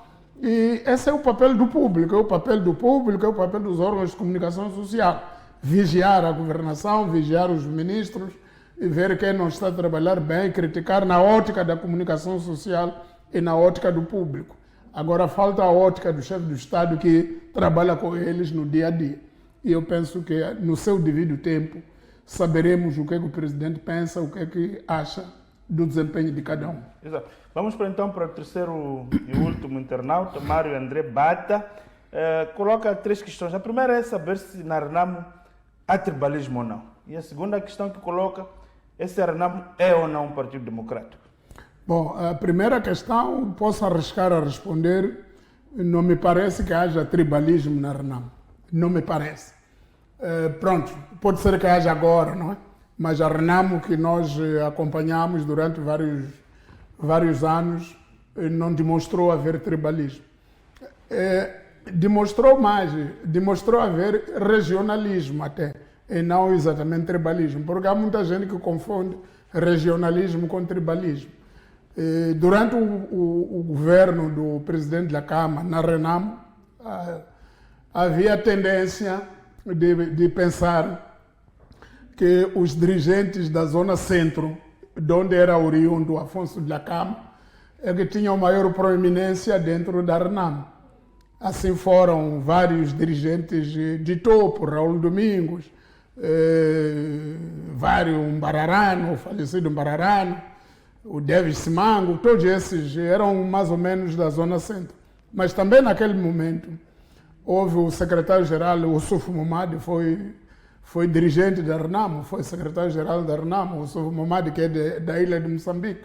e esse é o papel do público, é o papel do público, é o papel dos órgãos de comunicação social. Vigiar a governação, vigiar os ministros e ver quem não está a trabalhar bem, criticar na ótica da comunicação social e na ótica do público. Agora falta a ótica do chefe do Estado que trabalha com eles no dia a dia. E eu penso que no seu devido tempo saberemos o que é que o presidente pensa, o que é que acha do desempenho de cada um. Exato. Vamos então para o terceiro e último internauta, Mário André Bata. Coloca 3 questões. A primeira é saber se na Renamo há tribalismo ou não. E a segunda questão que coloca é se a Renamo é ou não um partido democrático. Bom, a primeira questão posso arriscar a responder. Não me parece que haja tribalismo na Renamo. Não me parece. Pronto, pode ser que haja agora, não é? Mas a Renamo que nós acompanhamos durante vários anos não demonstrou haver tribalismo. Demonstrou mais, demonstrou haver regionalismo até, e não exatamente tribalismo, porque há muita gente que confunde regionalismo com tribalismo. Durante o governo do presidente da Câmara, na Renamo, havia tendência de pensar que os dirigentes da zona centro, de onde era oriundo Afonso de Lacama, é que tinham maior proeminência dentro da Renamo. Assim foram vários dirigentes de topo, Raul Domingos, vários Mbararano, o falecido Mbararano, o Davis Simango, todos esses eram mais ou menos da zona centro. Mas também naquele momento houve o secretário-geral, o Sufo Momadi, foi dirigente da Renamo, foi secretário-geral da Renamo, o Sufo Momadi, que é da ilha de Moçambique.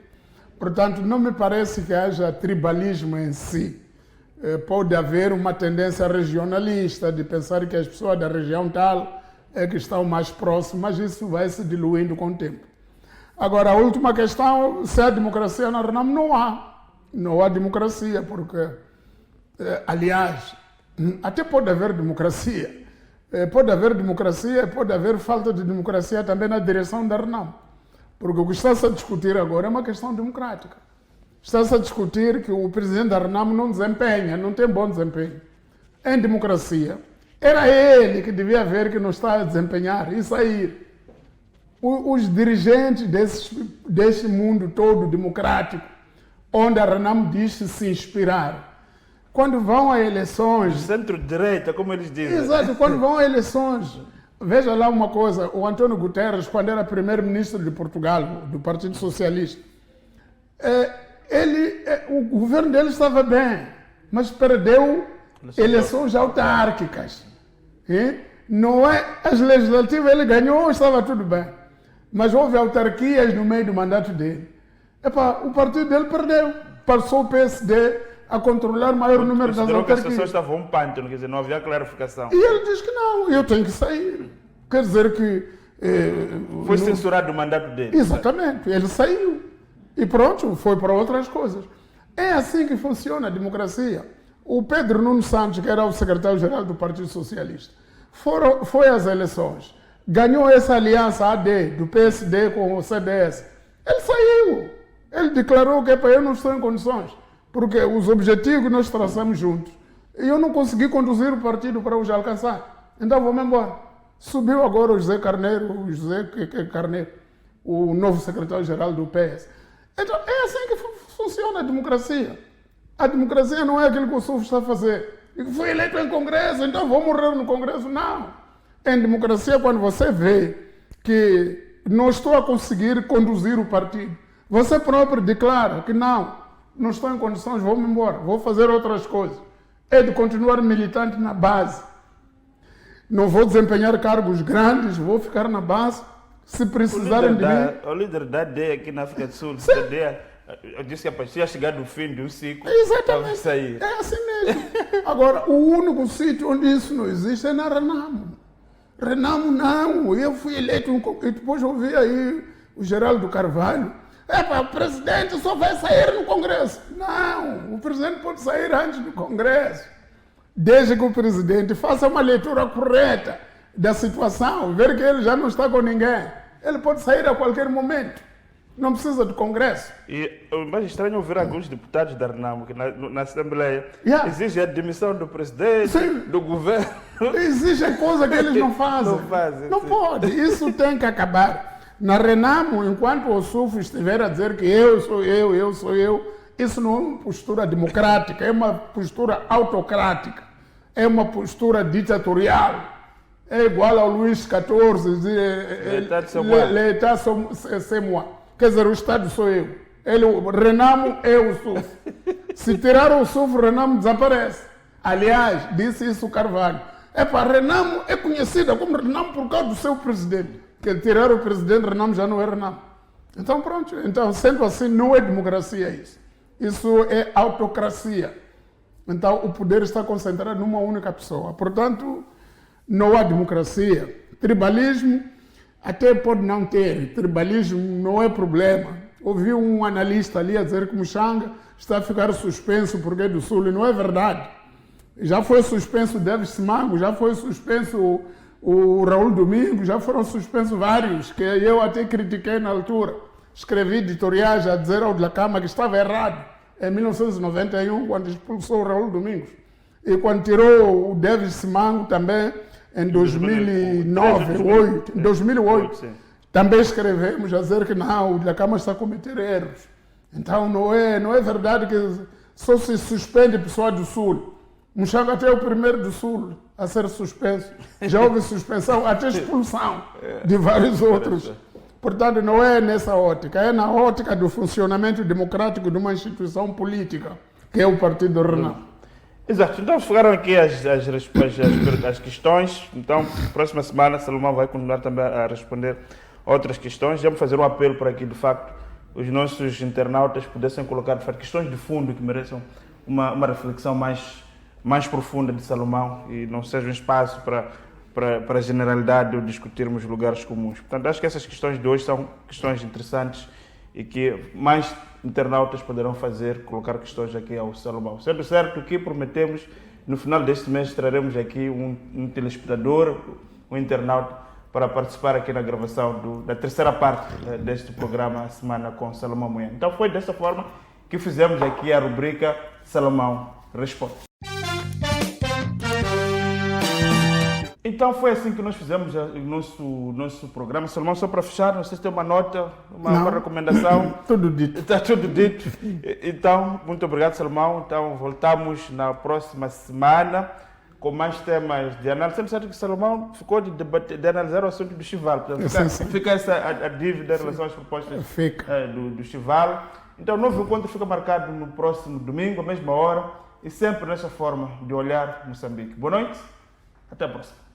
Portanto, não me parece que haja tribalismo em si. Pode haver uma tendência regionalista de pensar que as pessoas da região tal é que estão mais próximas, mas isso vai se diluindo com o tempo. Agora, a última questão, se há democracia na Renamo, não há. Não há democracia, porque, aliás, até pode haver democracia. Pode haver democracia, pode haver falta de democracia também na direção da Renamo. Porque o que está-se a discutir agora é uma questão democrática. Está-se a discutir que o presidente da Renamo não desempenha, não tem bom desempenho. Em democracia, era ele que devia ver que não está a desempenhar e sair. Os dirigentes desse mundo todo democrático, onde a Renamo diz se inspirar, quando vão a eleições... Centro-direita, como eles dizem. Exato, quando vão a eleições... Veja lá uma coisa, o António Guterres, quando era primeiro-ministro de Portugal, do Partido Socialista, o governo dele estava bem, mas perdeu eleições autárquicas. Não é, as legislativas ele ganhou, estava tudo bem. Mas houve autarquias no meio do mandato dele. O partido dele perdeu. Passou o PSD a controlar o maior número das autarquias. Que as pessoas estavam um pântano, quer dizer, não havia clarificação. E ele diz que não, eu tenho que sair. Quer dizer que... Foi censurado o mandato dele. Exatamente, ele saiu. E pronto, foi para outras coisas. É assim que funciona a democracia. O Pedro Nuno Santos, que era o secretário-geral do Partido Socialista, foi às eleições, ganhou essa aliança AD, do PSD com o CDS. Ele saiu. Ele declarou que eu não estou em condições, porque os objetivos nós traçamos juntos. E eu não consegui conduzir o partido para os alcançar. Então vou-me embora. Subiu agora o José Carneiro, o novo secretário-geral do PS. Então, é assim que funciona a democracia. A democracia não é aquilo que o SUF está a fazer. Foi eleito em Congresso, então vou morrer no Congresso. Não. Em democracia, quando você vê que não estou a conseguir conduzir o partido, você próprio declara que não estou em condições, vou-me embora, vou fazer outras coisas. É de continuar militante na base. Não vou desempenhar cargos grandes, vou ficar na base. Se precisarem de mim... O líder da AD aqui na África do Sul, eu disse que a partir de chegar do fim de um ciclo, exatamente, sair. É assim mesmo. Agora, o único sítio onde isso não existe é na Renamo. Renamo não, eu fui eleito e depois ouvi aí o Geraldo Carvalho. O presidente só vai sair no Congresso. Não, o presidente pode sair antes do Congresso. Desde que o presidente faça uma leitura correta da situação, ver que ele já não está com ninguém. Ele pode sair a qualquer momento. Não precisa de Congresso. E o mais estranho é ouvir alguns deputados da Renamo que na Assembleia exigem a demissão do presidente, do governo. Exigem coisa que eles não fazem. Não pode. Isso tem que acabar. Na Renamo, enquanto o SUF estiver a dizer que eu sou eu, isso não é uma postura democrática, é uma postura autocrática, é uma postura ditatorial. É igual ao Luís XIV, l'État c'est moi. Quer dizer, o Estado sou eu. O Renamo é o SUF. Se tirar o SUF, o Renamo desaparece. Aliás, disse isso o Carvalho. Renamo é conhecida como Renamo por causa do seu presidente. Que tirar o presidente, Renamo já não é Renamo. Então pronto. Então, sendo assim, não é democracia isso. Isso é autocracia. Então, o poder está concentrado numa única pessoa. Portanto, não há democracia. Tribalismo até pode não ter. Tribalismo não é problema. Ouvi um analista ali a dizer que Muxanga está a ficar suspenso porque é do Sul. E não é verdade. Já foi suspenso o Davis Simango, já foi suspenso o Raul Domingos, já foram suspensos vários, que eu até critiquei na altura. Escrevi editoriais a dizer ao Dlacama que estava errado em 1991, quando expulsou o Raul Domingos. E quando tirou o Davis Simango também, em 2008, também escrevemos a dizer que não, o Dlacama está a cometer erros. Então não é verdade que só se suspende pessoa do Sul. Muxanga até é o primeiro do Sul a ser suspenso. Já houve suspensão, até expulsão de vários outros. Portanto, não é nessa ótica, é na ótica do funcionamento democrático de uma instituição política, que é o Partido Renamo. Exato, então ficaram aqui as questões. Então, próxima semana, Salomão vai continuar também a responder outras questões. Vamos fazer um apelo para que, de facto, os nossos internautas pudessem colocar, de facto, questões de fundo que mereçam uma reflexão mais profunda de Salomão e não seja um espaço para a generalidade ou discutirmos lugares comuns. Portanto, acho que essas questões de hoje são questões interessantes e que mais internautas poderão colocar questões aqui ao Salomão. Sendo certo que prometemos, no final deste mês, traremos aqui um telespectador, um internauta, para participar aqui na gravação da terceira parte deste programa, a Semana com Salomão Moyano. Então foi dessa forma que fizemos aqui a rubrica Salomão Responde. Então foi assim que nós fizemos o nosso programa. Salomão, só para fechar, não sei se tem uma nota, uma recomendação. Tudo dito. Está tudo dito. Então, muito obrigado, Salomão. Então voltamos na próxima semana com mais temas de análise. Sempre certo que Salomão ficou de analisar o assunto do Chival. Portanto, fica essa a dívida em relação às propostas do Chival. Então o novo encontro fica marcado no próximo domingo, à mesma hora, e sempre nessa forma de olhar Moçambique. Boa noite, até a próxima.